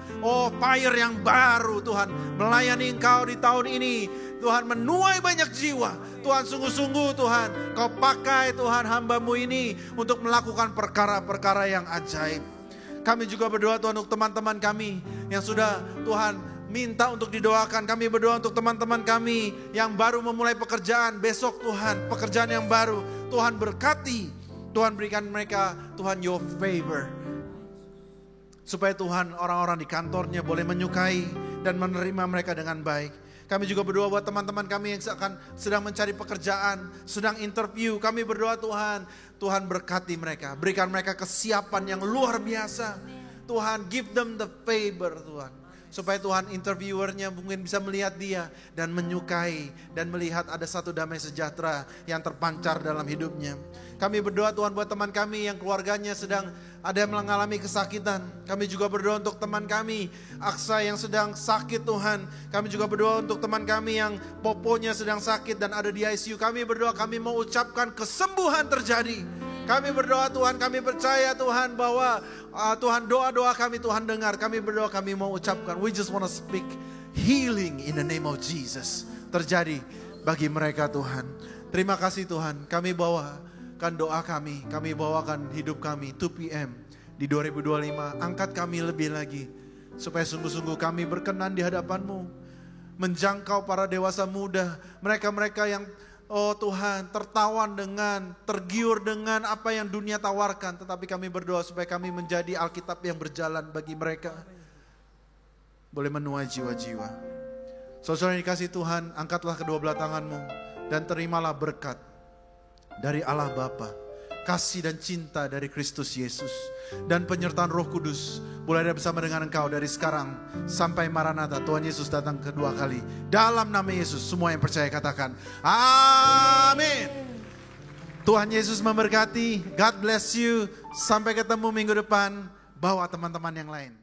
fire yang baru Tuhan, melayani Engkau di tahun ini. Tuhan, menuai banyak jiwa. Tuhan, sungguh-sungguh Tuhan, Kau pakai Tuhan hamba-Mu ini untuk melakukan perkara-perkara yang ajaib. Kami juga berdoa Tuhan untuk teman-teman kami yang sudah Tuhan minta untuk didoakan. Kami berdoa untuk teman-teman kami yang baru memulai pekerjaan besok Tuhan, pekerjaan yang baru. Tuhan berkati, Tuhan berikan mereka Tuhan your favor. Supaya Tuhan orang-orang di kantornya boleh menyukai dan menerima mereka dengan baik. Kami juga berdoa buat teman-teman kami yang sedang mencari pekerjaan, sedang interview. Kami berdoa Tuhan, Tuhan berkati mereka, berikan mereka kesiapan yang luar biasa. Tuhan, give them the favor Tuhan. Supaya Tuhan interviewernya mungkin bisa melihat dia dan menyukai dan melihat ada satu damai sejahtera yang terpancar dalam hidupnya. Kami berdoa Tuhan buat teman kami yang keluarganya sedang ada yang mengalami kesakitan. Kami juga berdoa untuk teman kami Aksa yang sedang sakit Tuhan. Kami juga berdoa untuk teman kami yang poponya sedang sakit dan ada di ICU. Kami berdoa, kami mau ucapkan kesembuhan terjadi. Kami berdoa Tuhan, kami percaya Tuhan bahwa Tuhan doa-doa kami Tuhan dengar. Kami berdoa, kami mau ucapkan, we just want to speak healing in the name of Jesus. Terjadi bagi mereka Tuhan. Terima kasih Tuhan, kami bawakan doa kami bawakan hidup kami 2PM di 2025. Angkat kami lebih lagi, supaya sungguh-sungguh kami berkenan di hadapan-Mu. Menjangkau para dewasa muda, mereka-mereka yang Tuhan, tergiur dengan apa yang dunia tawarkan. Tetapi kami berdoa supaya kami menjadi Alkitab yang berjalan bagi mereka. Boleh menuai jiwa-jiwa. Saudara yang dikasih Tuhan, angkatlah kedua belah tanganmu dan terimalah berkat dari Allah Bapa, kasih dan cinta dari Kristus Yesus, dan penyertaan Roh Kudus boleh ada bersama dengan engkau dari sekarang sampai Maranatha. Tuhan Yesus datang kedua kali. Dalam nama Yesus, semua yang percaya katakan amin. Tuhan Yesus memberkati. God bless you. Sampai ketemu minggu depan. Bawa teman-teman yang lain.